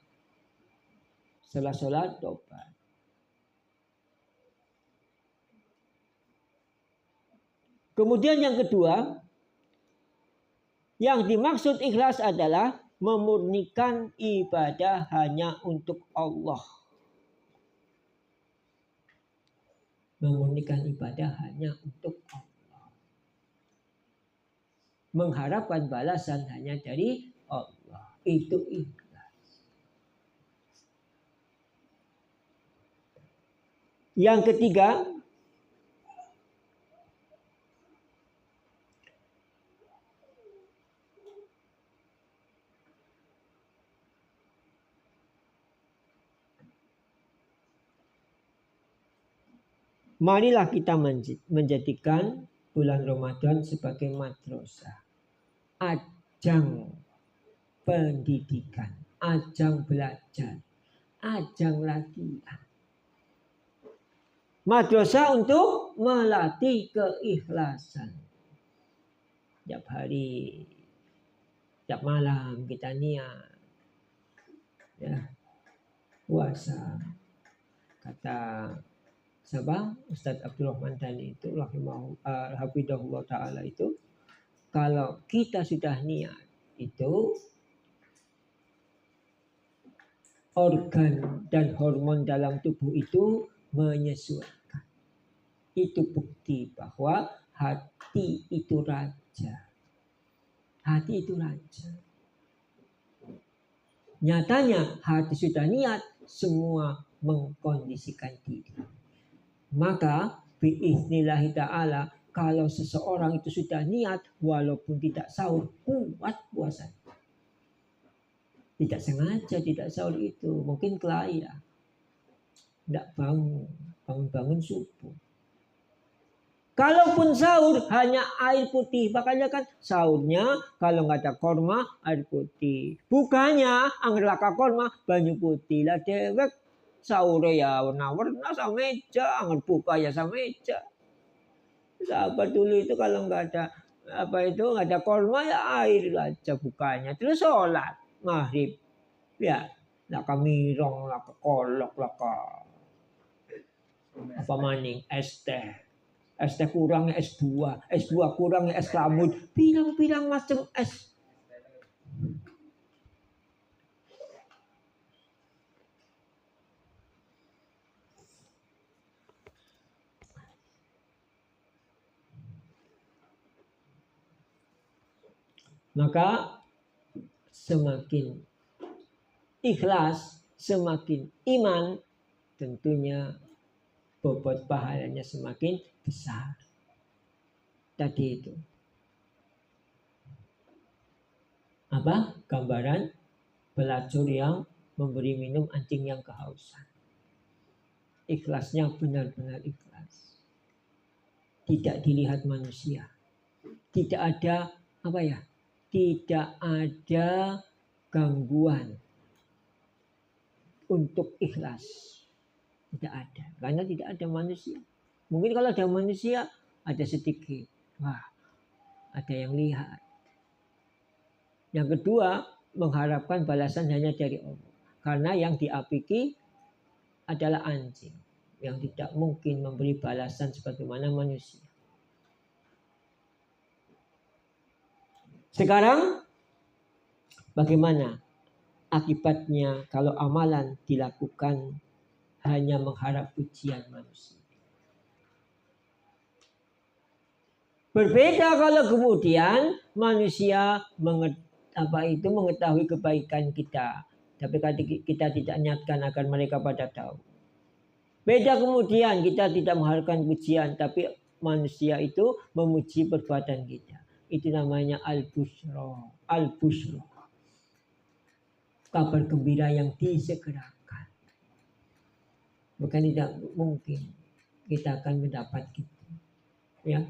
setelah sholat, tobat. Kemudian yang kedua, yang dimaksud ikhlas adalah memurnikan ibadah hanya untuk Allah. Memurnikan ibadah hanya untuk Allah. Mengharapkan balasan hanya dari Allah. Itu ikhlas. Yang ketiga, marilah kita menjadikan bulan Ramadan sebagai madrasah, ajang pendidikan, ajang belajar, ajang latihan. Madrasah untuk melatih keikhlasan. Tiap hari, tiap malam kita niat, ya, puasa. Kata siapa? Ustadz Abdurrahman Dhani itu hafidhahullah ta'ala itu, kalau kita sudah niat itu, organ dan hormon dalam tubuh itu menyesuaikan. Itu bukti bahwa hati itu raja. Hati itu raja. Nyatanya hati sudah niat, semua mengkondisikan diri. Maka biiznillahi ta'ala, kalau seseorang itu sudah niat, walaupun tidak sahur, kuat puasa. Tidak sengaja tidak sahur itu, mungkin kelainan. Tidak bangun subuh. Kalaupun sahur hanya air putih, makanya kan sahurnya kalau nggak ada korma air putih. Bukanya anggerlaka korma banyu putih lah dewek. Sahur ya warna-warna sama meja, angger buka ya sama meja. Sahabat dulu itu kalau nggak ada nggak ada korma ya air aja bukanya. Terus sholat maghrib, ya laka mirong, laka kolok, laka apa maning es teh kurangnya es buah kurangnya es rambut, pirang-pirang macam es. Maka semakin ikhlas, semakin iman, tentunya bobot pahalanya semakin besar. Tadi itu apa? Gambaran pelacur yang memberi minum anjing yang kehausan. Ikhlasnya benar-benar ikhlas. Tidak dilihat manusia. Tidak ada tidak ada gangguan untuk ikhlas. Tidak ada. Karena tidak ada manusia. Mungkin kalau ada manusia ada sedikit. Wah, ada yang lihat. Yang kedua, mengharapkan balasan hanya dari Allah. Karena yang diapiki adalah anjing. Yang tidak mungkin memberi balasan sebagaimana manusia. Sekarang bagaimana akibatnya kalau amalan dilakukan hanya mengharap pujian manusia? Berbeda kalau kemudian manusia mengetahui kebaikan kita, tapi kita tidak niatkan agar mereka pada tahu. Beda kemudian kita tidak mengharapkan pujian, tapi manusia itu memuji perbuatan kita. Itu namanya al-busyra. Al-busyra. Kabar gembira yang disegerakan. Bukan tidak mungkin kita akan mendapat itu. Ya.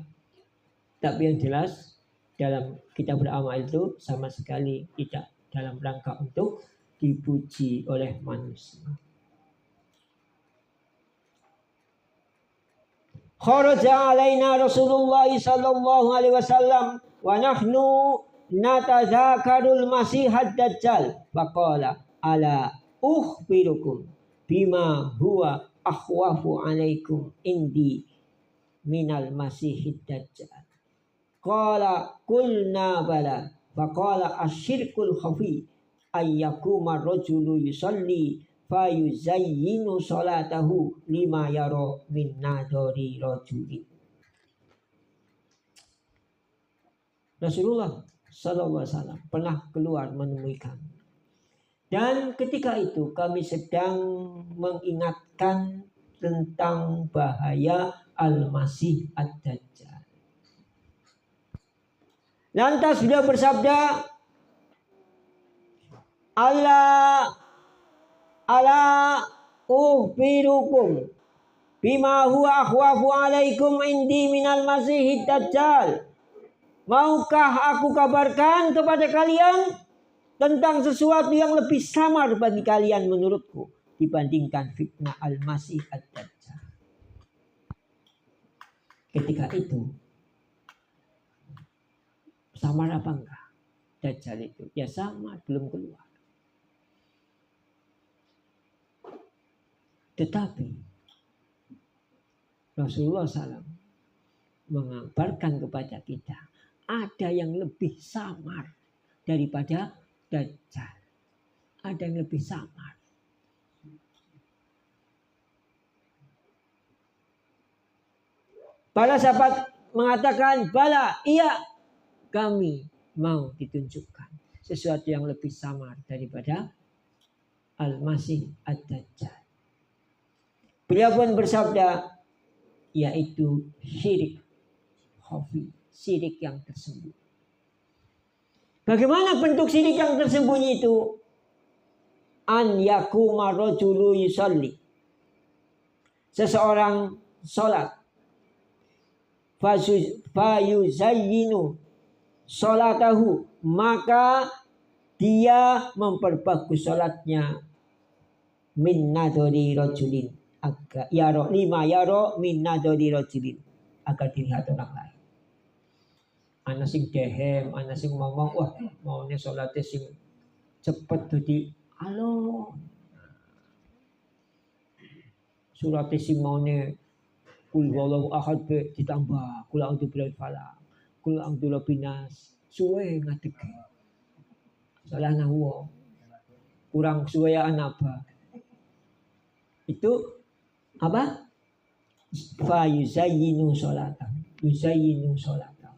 Tapi yang jelas dalam kita beramal itu sama sekali tidak dalam rangka untuk dipuji oleh manusia. kharaja alaina Rasulullah sallallahu alaihi wasallam wa nahnu natadzakarul masihad dajjal faqala ala ukhbirukum bima huwa akhwafu alaikum indi minal masihid dajjal. Qala qulna bala faqala asyirkul khafi ayyakuma rajulu yusalli fayuzayyinu salatahu lima yara min nadori rajulin. Rasulullah sallallahu alaihi wasallam pernah keluar menemui kami. Dan ketika itu kami sedang mengingatkan tentang bahaya Al-Masih Ad-Dajjal. Lantas beliau bersabda, Ala ukhbirukum bima huwa akhwafu alaikum indi minal masihid dajjal. Maukah aku kabarkan kepada kalian tentang sesuatu yang lebih samar bagi kalian menurutku dibandingkan fitnah al-masih ad-dajjal. Ketika itu samar apa enggak dajjal itu? Ya samar, belum keluar. Tetapi Rasulullah SAW mengabarkan kepada kita ada yang lebih samar daripada dajjal. Ada yang lebih samar. Para sahabat mengatakan, bala, iya, kami mau ditunjukkan sesuatu yang lebih samar daripada Al-Masih Ad-Dajjal. Beliau pun bersabda, yaitu syirik khafi, syirik yang tersembunyi. Bagaimana bentuk syirik yang tersembunyi itu? An yakuma rajulu yusalli. Seseorang sholat. Fayuzayyinu sholatahu. Maka dia memperbagus sholatnya. Min nadori rajulin. Agar yaro lima yaro min nadori rajulin. Agar dilihat orang lain. Ana sing dehem, ana sing ngomong, wah maunya sholatnya sing cepet jadi alo. Suratnya sing maunya kul wallahu ahad ditambah kul a'udzu birabbil falaq, kul a'udzu binas, suwe ngadeg. Salah nahu. Kurang suwean apa? Itu apa? Fa yuzayyinu sholatan. Yuzayyinu sholatan.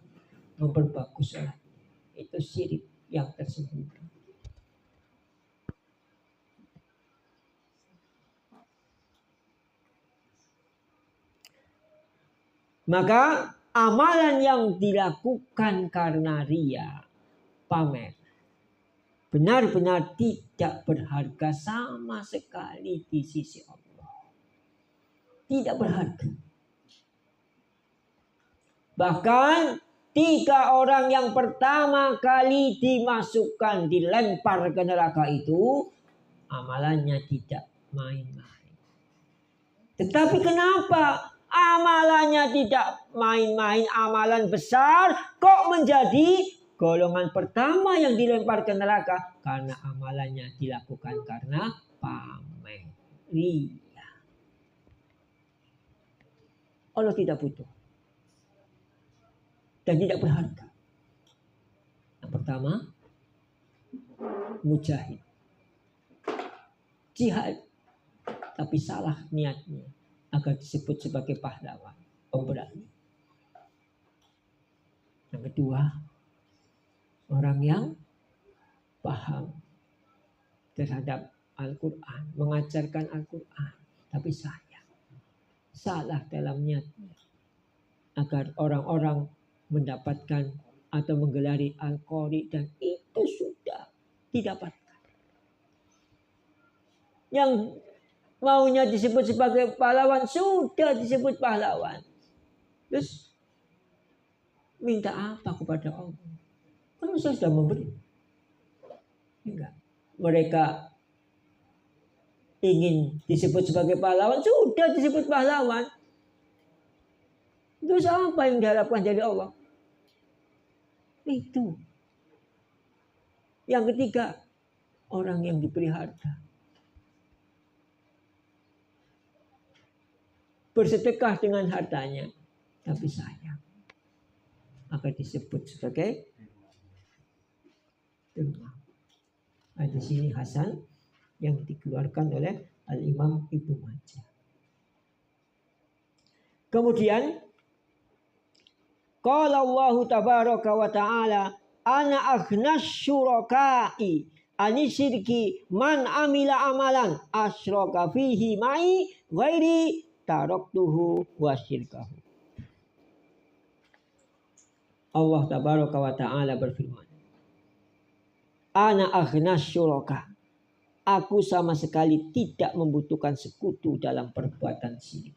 Memperbagus sholat. Itu syirik yang tersembunyi. Maka amalan yang dilakukan karena ria, pamer, benar-benar tidak berharga sama sekali di sisi Allah. Tidak berharga. Bahkan 3 orang yang pertama kali dimasukkan, dilempar ke neraka itu, amalannya tidak main-main. Tetapi kenapa amalannya tidak main-main, amalan besar, kok menjadi golongan pertama yang dilempar ke neraka? Karena amalannya dilakukan karena pamer, ria. Allah tidak butuh. Dan tidak berharga. Yang pertama, mujahid. Jihad. Tapi salah niatnya. Agar disebut sebagai pahlawan. Pemberani. Yang kedua, orang yang paham terhadap Al-Quran. Mengajarkan Al-Quran. Tapi sayang. Salah dalam niatnya. Agar orang-orang mendapatkan atau menggelari Al-Qari, dan itu sudah didapatkan. Yang maunya disebut sebagai pahlawan sudah disebut pahlawan. Terus minta apa kepada Allah? Kan saya sudah memberi. Enggak. Mereka ingin disebut sebagai pahlawan, sudah disebut pahlawan. Terus apa yang diharapkan dari Allah? Itu. Yang ketiga, orang yang diberi harta. Bersedekah dengan hartanya, tapi sayang. Maka disebut sebagai dermawan. Nah, di sini Hasan yang dikeluarkan oleh Al-Imam Ibnu Majah. Kemudian qala Allah tabaraka wa ta'ala ana aghnas syuraka'i anisyirki man amila amalan asyraka fihi ma'i ghairi taraktuhu wa syirkahu. Allah tabaraka wa ta'ala berfirman, ana aghnas syuraka, aku sama sekali tidak membutuhkan sekutu dalam perbuatan syirik.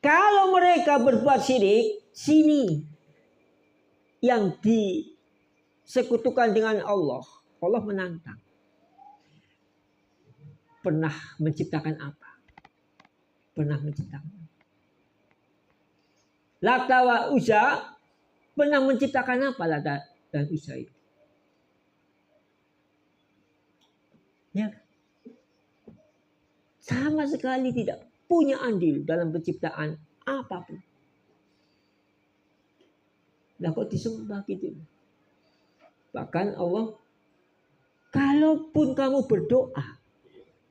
Kalau mereka berbuat syirik, sini yang disekutukan dengan Allah, Allah menantang. Pernah menciptakan apa? Pernah menciptakan Lata wa Uzza. Pernah menciptakan apa Lata dan Uzza itu? Ya, sama sekali tidak punya andil dalam penciptaan apapun. Nah kok disembah gitu? Bahkan Allah, kalaupun kamu berdoa,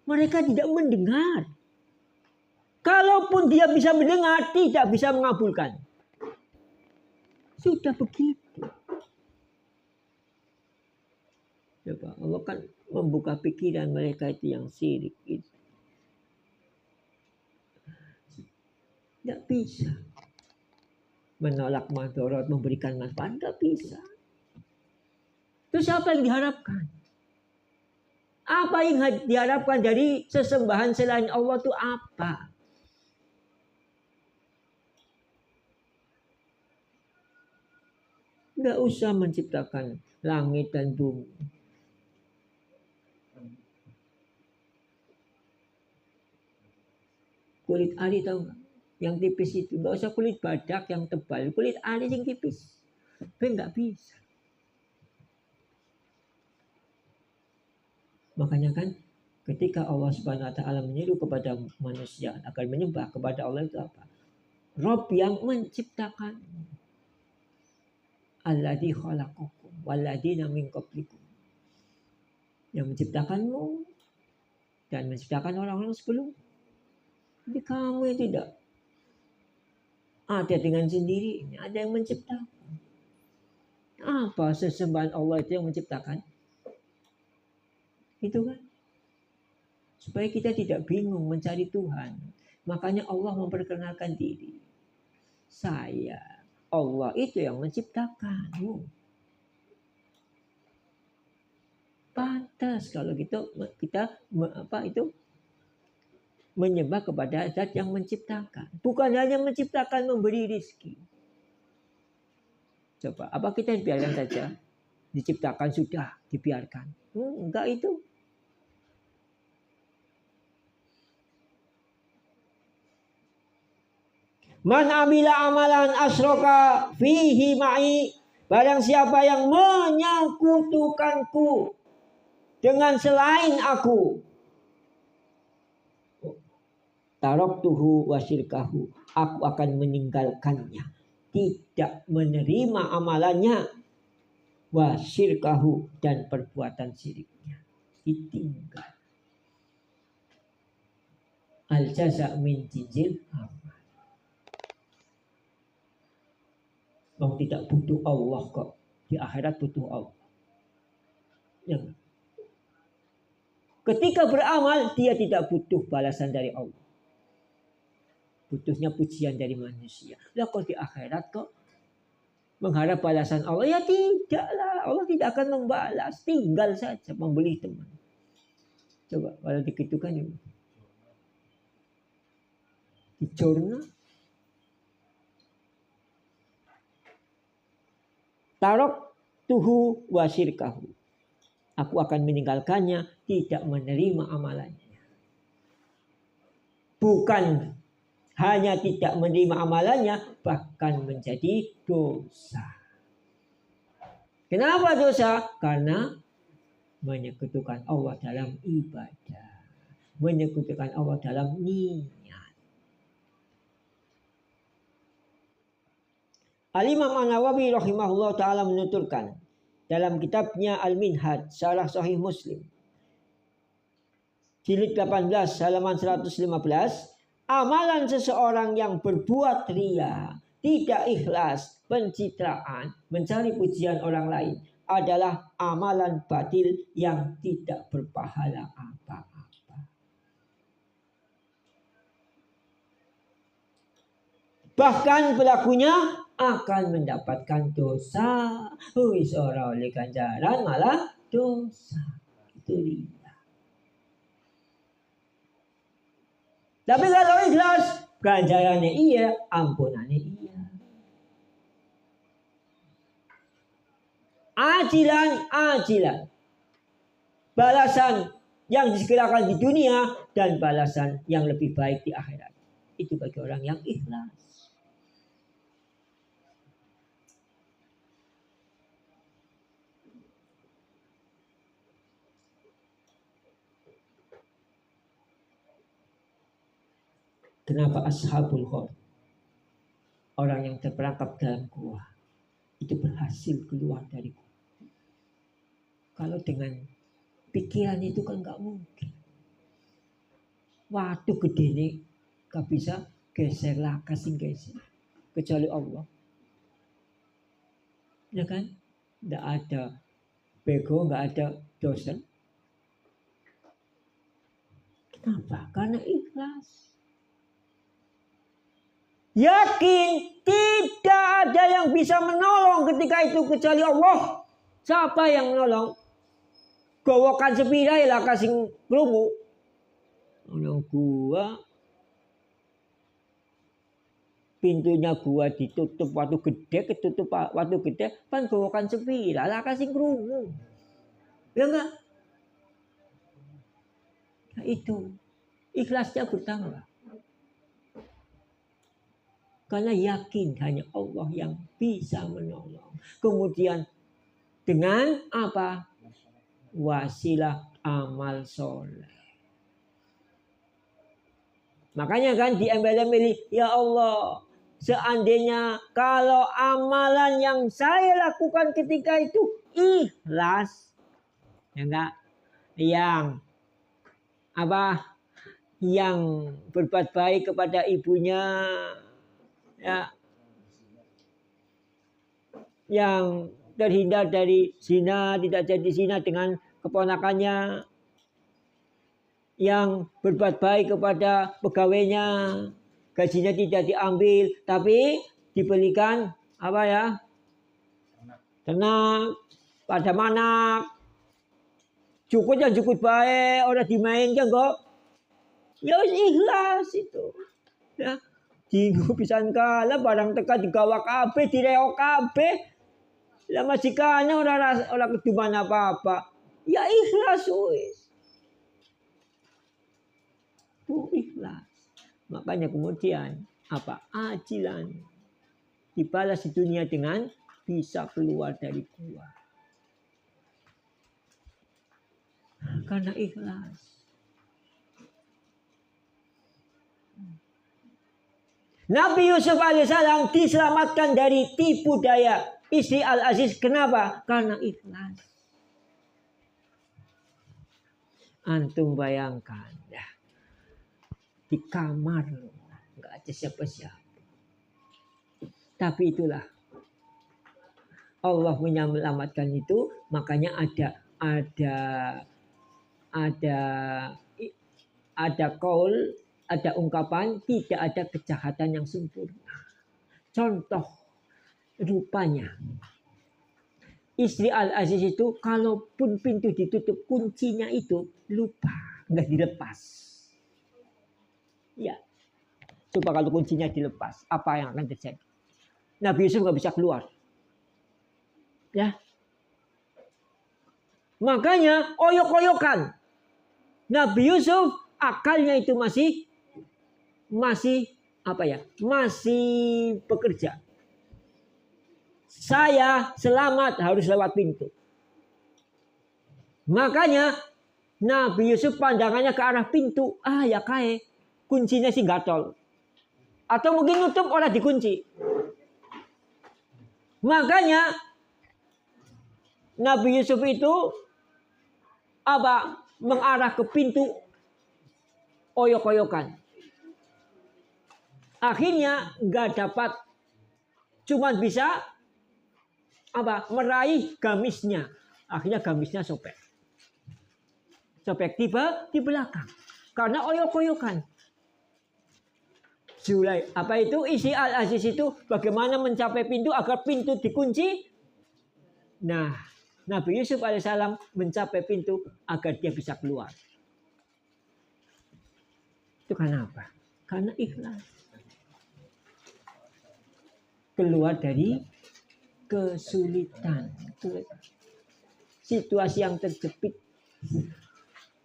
mereka tidak mendengar. Kalaupun dia bisa mendengar, tidak bisa mengabulkan. Sudah begitu. Coba, Allah kan membuka pikiran mereka itu yang syirik itu. Tidak bisa menolak madharat, memberikan manfaat, tidak bisa. Terus apa yang diharapkan? Apa yang diharapkan dari sesembahan selain Allah itu apa? Tidak usah menciptakan langit dan bumi. Kulit ari tahu nggak? Yang tipis itu. Nggak usah kulit badak yang tebal. Kulit ari yang tipis. Tapi nggak bisa. Makanya kan ketika Allah Subhanahu wa taala menyuruh kepada manusia agar menyembah kepada Allah itu apa? Rob yang menciptakan. Alladzi khalaqakum walladzina min qablikum. Yang menciptakanmu dan menciptakan orang-orang sebelum. Jadi kamu yang tidak ada dengan sendirinya, ada yang menciptakan. Apa sesembahan Allah itu yang menciptakan? Itu kan. Supaya kita tidak bingung mencari Tuhan. Makanya Allah memperkenalkan diri. Saya, Allah itu yang menciptakanmu. Pantas kalau gitu kita menyembah kepada zat yang menciptakan. Bukan hanya menciptakan, memberi rizki. Coba, apa kita biarkan saja? Diciptakan sudah, dibiarkan. Enggak itu. Man amila amalan asroka fihi ma'i. Barang siapa yang menyekutukanku dengan selain aku. Taraktuhu wa syirkahu. Aku akan meninggalkannya. Tidak menerima amalannya. Wa syirkahu. Dan perbuatan syiriknya. Ditinggal. Al-jaza' min jinsil amal. Mau tidak butuh Allah kok. Di akhirat butuh Allah. Ya. Ketika beramal, dia tidak butuh balasan dari Allah. Butuhnya pujian dari manusia. Lah kok di akhirat kok mengharap balasan Allah? Ya tidaklah. Allah tidak akan membalas. Tinggal saja membeli teman. Coba kalau dikitukan ini. Dicorna. Tarok tuhu wasirkahu. Aku akan meninggalkannya, tidak menerima amalannya. bukan hanya tidak menerima amalannya, bahkan menjadi dosa. Kenapa dosa? Karena menyekutukan Allah dalam ibadah, menyekutukan Allah dalam niat. Al-Imam An-Nawawi rahimahullah ta'ala menuturkan dalam kitabnya Al-Minhaj Syarah Sahih Muslim jilid 18 halaman 115, amalan seseorang yang berbuat riya, tidak ikhlas, pencitraan, mencari pujian orang lain adalah amalan batil yang tidak berpahala apa-apa. Bahkan pelakunya akan mendapatkan dosa. Wis ora oleh ganjaran malah dosa. Itu dia. Tapi kalau ikhlas, ganjarannya iya, ampunannya iya. Ajilan. Balasan yang disegerakan di dunia dan balasan yang lebih baik di akhirat. Itu bagi orang yang ikhlas. Kenapa Ashabul Ghar, orang yang terperangkap dalam gua, itu berhasil keluar dari gua? Kalau dengan pikiran itu kan nggak mungkin. Waktu gede ini gak bisa geser lah, kasih geser, kecuali Allah. Ya kan? Nggak ada bego, nggak ada dosen. Kenapa? Karena ikhlas. Yakin tidak ada yang bisa menolong ketika itu kecuali Allah. Siapa yang menolong? Gowokan sepirai lah kasih kerungu. Orang gua pintunya gua ditutup waktu gede, ketutup waktu gede, pan gowokan sepirai lah kasih kerungu. Ya enggak? Nah, itu ikhlasnya bertambah. Karena yakin hanya Allah yang bisa menolong. Kemudian dengan apa? Wasilah amal soleh. Makanya kan di embel-embel, ya Allah, seandainya kalau amalan yang saya lakukan ketika itu ikhlas, ya enggak? Yang apa? Yang berbuat baik kepada ibunya, ya, yang terhindar dari zina, tidak jadi zina dengan keponakannya, yang berbuat baik kepada pegawainya, gajinya tidak diambil, tapi diberikan apa ya? Ternak, pada mana? Cukup yang cukup baik, orang dimainkan kok. Ya ikhlas itu. Ya. Dinggo pisan kala barang teka digawa kabeh direo kabeh. Lah majikane ora keduman apa-apa. Ya ikhlas wis. Itu ikhlas. Makanya kemudian apa? Ajilan. Dibalas di dunia dengan bisa keluar dari gua. Karena ikhlas. Nabi Yusuf alaihissalam diselamatkan dari tipu daya istri Al-Aziz. Kenapa? Karena ikhlas. Antum bayangkan ya, di kamar nggak ada siapa-siapa. Tapi itulah Allah menyelamatkan itu. Makanya ada qaul, ada ungkapan, tidak ada kejahatan yang sempurna. Contoh rupanya istri Al-Aziz itu kalaupun pintu ditutup, kuncinya itu lupa, nggak dilepas. Ya, coba kalau kuncinya dilepas, apa yang akan terjadi? Nabi Yusuf nggak bisa keluar. Ya, makanya oyok-oyokan Nabi Yusuf akalnya itu masih masih masih bekerja. Saya selamat harus lewat pintu. Makanya Nabi Yusuf pandangannya ke arah pintu. Ya kae kuncinya sih gatol. Atau mungkin nutup oleh dikunci. Makanya Nabi Yusuf itu mengarah ke pintu oyok-oyokan. Akhirnya nggak dapat, cuman bisa meraih gamisnya. Akhirnya gamisnya sobek. Sobek tiba di belakang karena oyok-oyokan. Isi Al-Aziz itu bagaimana mencapai pintu agar pintu dikunci. Nah, Nabi Yusuf alaihissalam mencapai pintu agar dia bisa keluar. Itu karena apa? Karena ikhlas. Keluar dari kesulitan, situasi yang terjepit.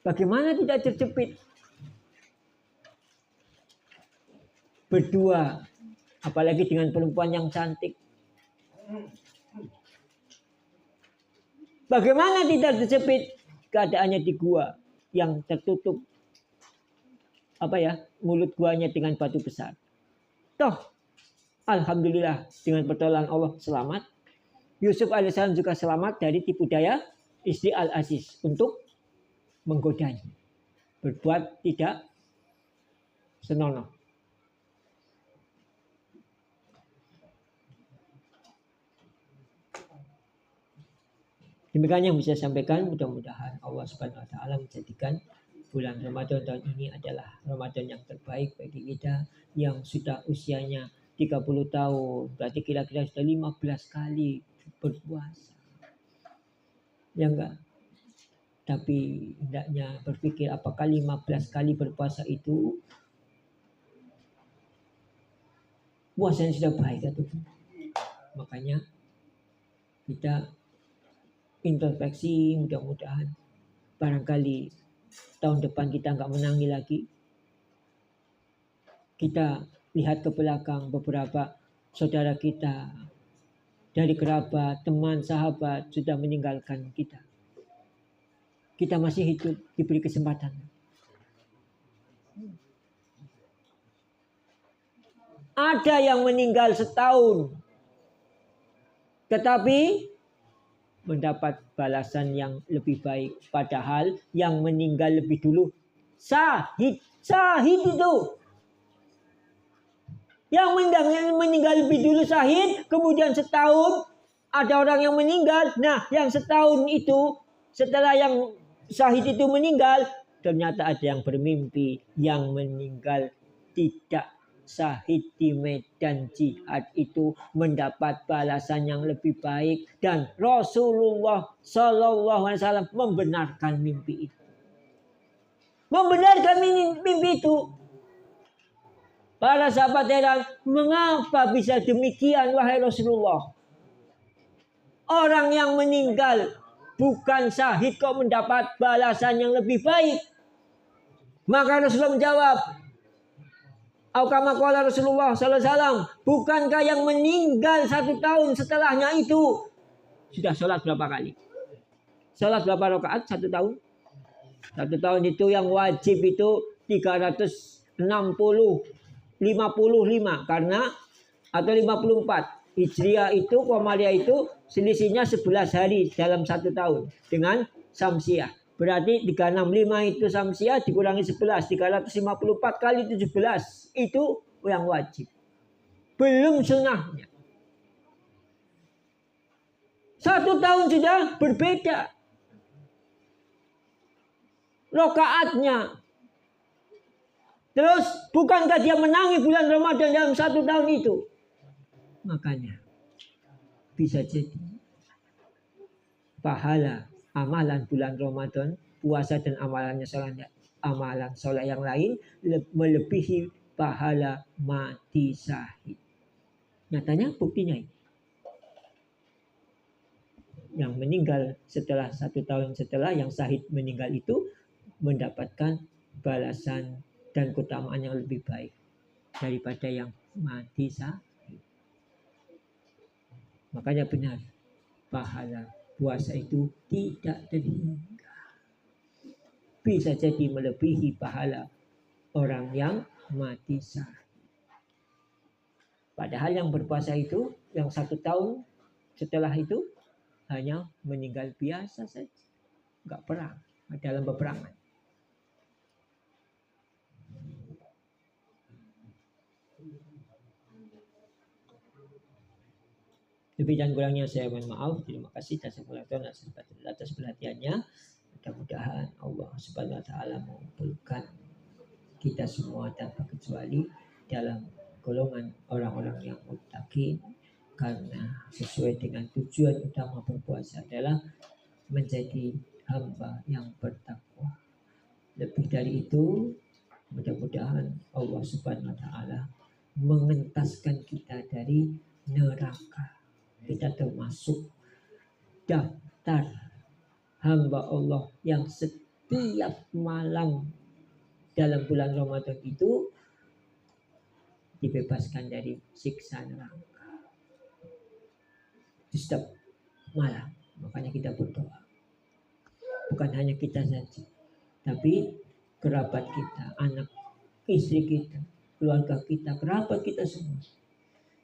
Bagaimana tidak terjepit? Berdua, apalagi dengan perempuan yang cantik. Bagaimana tidak terjepit? Keadaannya di gua yang tertutup mulut guanya dengan batu besar. Toh, alhamdulillah dengan pertolongan Allah selamat. Yusuf alaihissalam juga selamat dari tipu daya istri Al-Aziz untuk menggodanya. Berbuat tidak senonoh. Demikian yang bisa saya sampaikan. Mudah-mudahan Allah Subhanahu wa taala menjadikan bulan Ramadan tahun ini adalah Ramadan yang terbaik bagi kita yang sudah usianya 30 tahun. Berarti kira-kira sudah 15 kali berpuasa. Ya enggak? Tapi hendaknya berpikir apakah 15 kali berpuasa itu puasanya sudah baik atau tidak. Makanya kita introspeksi, mudah-mudahan barangkali tahun depan kita nggak menangi lagi. Kita lihat ke belakang beberapa saudara kita dari kerabat, teman, sahabat sudah meninggalkan kita. Kita masih hidup, diberi kesempatan. Ada yang meninggal setahun, tetapi mendapat balasan yang lebih baik. Padahal yang meninggal lebih dulu syahid itu. Yang meninggal lebih dulu syahid, kemudian setahun ada orang yang meninggal. Nah, yang setahun itu setelah yang syahid itu meninggal, ternyata ada yang bermimpi yang meninggal tidak syahid di medan jihad itu mendapat balasan yang lebih baik, dan Rasulullah Shallallahu Alaihi Wasallam membenarkan mimpi itu. Membenarkan mimpi itu. Para sahabat heran, mengapa bisa demikian wahai Rasulullah? Orang yang meninggal bukan syahid kok mendapat balasan yang lebih baik. Maka Rasulullah menjawab, Kama qala Rasulullah sallallahu alaihi wasallam, bukankah yang meninggal 1 tahun setelahnya itu sudah sholat berapa kali? Sholat berapa rakaat 1 tahun? 1 tahun itu yang wajib itu 355 karena atau 54. Hijriah itu Qamariyah itu selisihnya 11 hari dalam 1 tahun dengan Syamsiah. Berarti 365 itu Syamsiah dikurangi 11, 354 kali 17 itu yang wajib. Belum sunnahnya. 1 tahun sudah berbeda rakaatnya. Terus bukankah dia menangi bulan Ramadan dalam 1 tahun itu? Makanya bisa jadi pahala amalan bulan Ramadan, puasa dan amalan soleh yang lain melebihi pahala mati syahid. Nyatanya buktinya ini. Yang meninggal setelah 1 tahun setelah yang syahid meninggal itu mendapatkan balasan dan keutamaan yang lebih baik. daripada yang mati sahih. Makanya benar, pahala puasa itu tidak terhingga. Bisa jadi melebihi pahala orang yang mati sahih. Padahal yang berpuasa itu, yang 1 tahun setelah itu hanya meninggal biasa saja, nggak perang dalam peperangan. Lebih dan kurangnya saya mohon maaf. Terima kasih atas perhatiannya. Mudah-mudahan Allah Subhanahu wa taala mengumpulkan kita semua tanpa kecuali dalam golongan orang-orang yang muttaqin, karena sesuai dengan tujuan utama berpuasa adalah menjadi hamba yang bertakwa. Lebih dari itu, mudah-mudahan Allah Subhanahu wa taala mengentaskan kita dari neraka. Kita termasuk daftar hamba Allah yang setiap malam dalam bulan Ramadan itu dibebaskan dari siksa neraka. Di setiap malam. Makanya kita berdoa. Bukan hanya kita saja, tapi kerabat kita, anak, istri kita, keluarga kita, kerabat kita semua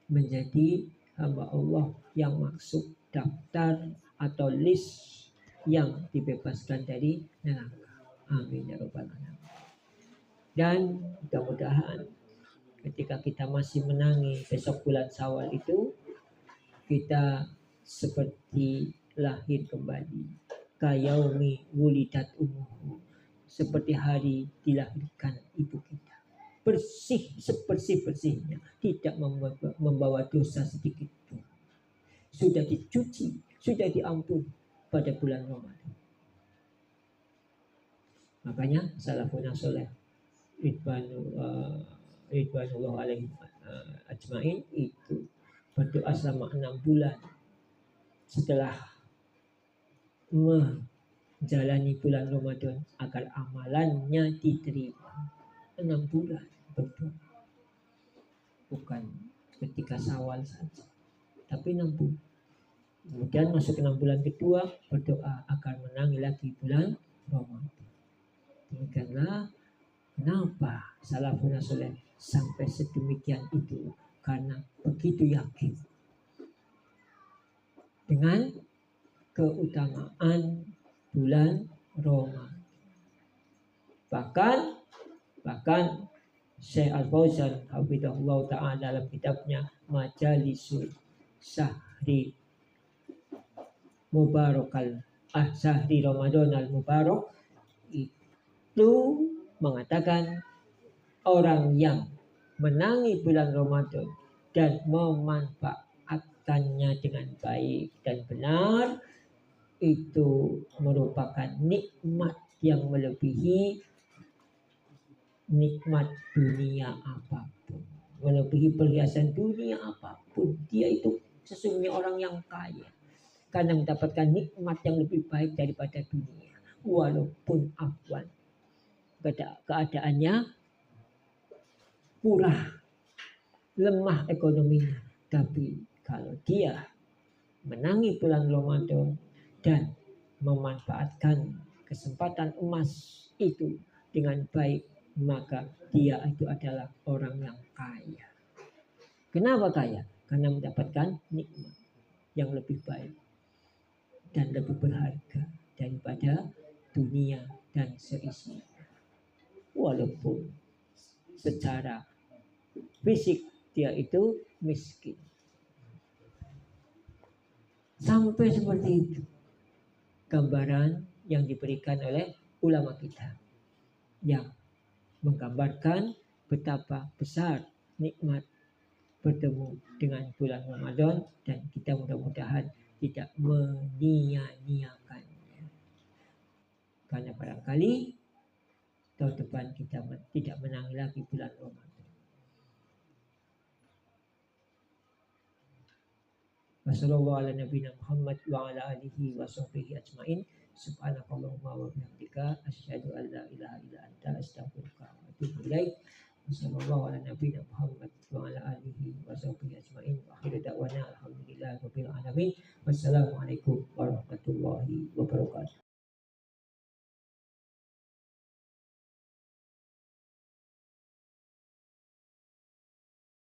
menjadi hamba Allah yang masuk daftar atau list yang dibebaskan dari neraka. Amin ya rabbal alamin. Dan mudah-mudahan ketika kita masih menangi besok bulan Syawal itu, kita seperti lahir kembali. Kayaumi wulidat ummuhu, seperti hari dilahirkan ibu kita. Bersih sebersih-bersihnya, tidak membawa dosa sedikit pun. Sudah dicuci, sudah diampuni pada bulan Ramadan. Makanya salafun saleh ridwanullah alaihi ajmain itu berdoa selama 6 bulan setelah menjalani bulan Ramadan agar amalannya diterima. 6 bulan berdoa, bukan ketika Syawal saja, tapi 6 bulan. Kemudian masuk 6 bulan kedua, berdoa agar menangi lagi bulan Ramadan. Demikianlah kenapa salafun saleh sampai sedemikian itu, karena begitu yakin dengan keutamaan bulan Ramadan. Bahkan Syekh Al-Fauzan hafizahullah ta'ala dalam kitabnya Majalisul Sahri Mubarakal Sahri Ramadan al-Mubarak itu mengatakan orang yang menangi bulan Ramadan dan memanfaatkannya dengan baik dan benar itu merupakan nikmat yang melebihi nikmat dunia apapun, melebihi perhiasan dunia apapun. Dia itu sesungguhnya orang yang kaya karena mendapatkan nikmat yang lebih baik daripada dunia, walaupun afwan keadaannya kurang, lemah ekonominya. Tapi kalau dia menangi bulan Ramadan dan memanfaatkan kesempatan emas itu dengan baik, maka dia itu adalah orang yang kaya. Kenapa kaya? Karena mendapatkan nikmat yang lebih baik dan lebih berharga daripada dunia dan seisinya. Walaupun secara fisik dia itu miskin. Sampai seperti itu gambaran yang diberikan oleh ulama kita, yang menggambarkan betapa besar nikmat bertemu dengan bulan Ramadan, dan kita mudah-mudahan tidak menyia-nyiakannya. Karena barangkali tahun depan kita tidak menangi lagi bulan Ramadan. Wassallallahu ala nabiyina Muhammad wa ala alihi wa sahbihi ajmain. Subhanakallahumma wa bihamdika asyhadu an la ilaha illa anta astaghfiruka wa atubu ilaik. Sallallahu ala nabiyina Muhammad wa ala alihi wa sahbihi ajma'in. Wa akhiru da'wana alhamdulillahi rabbil alamin. Wassalamualaikum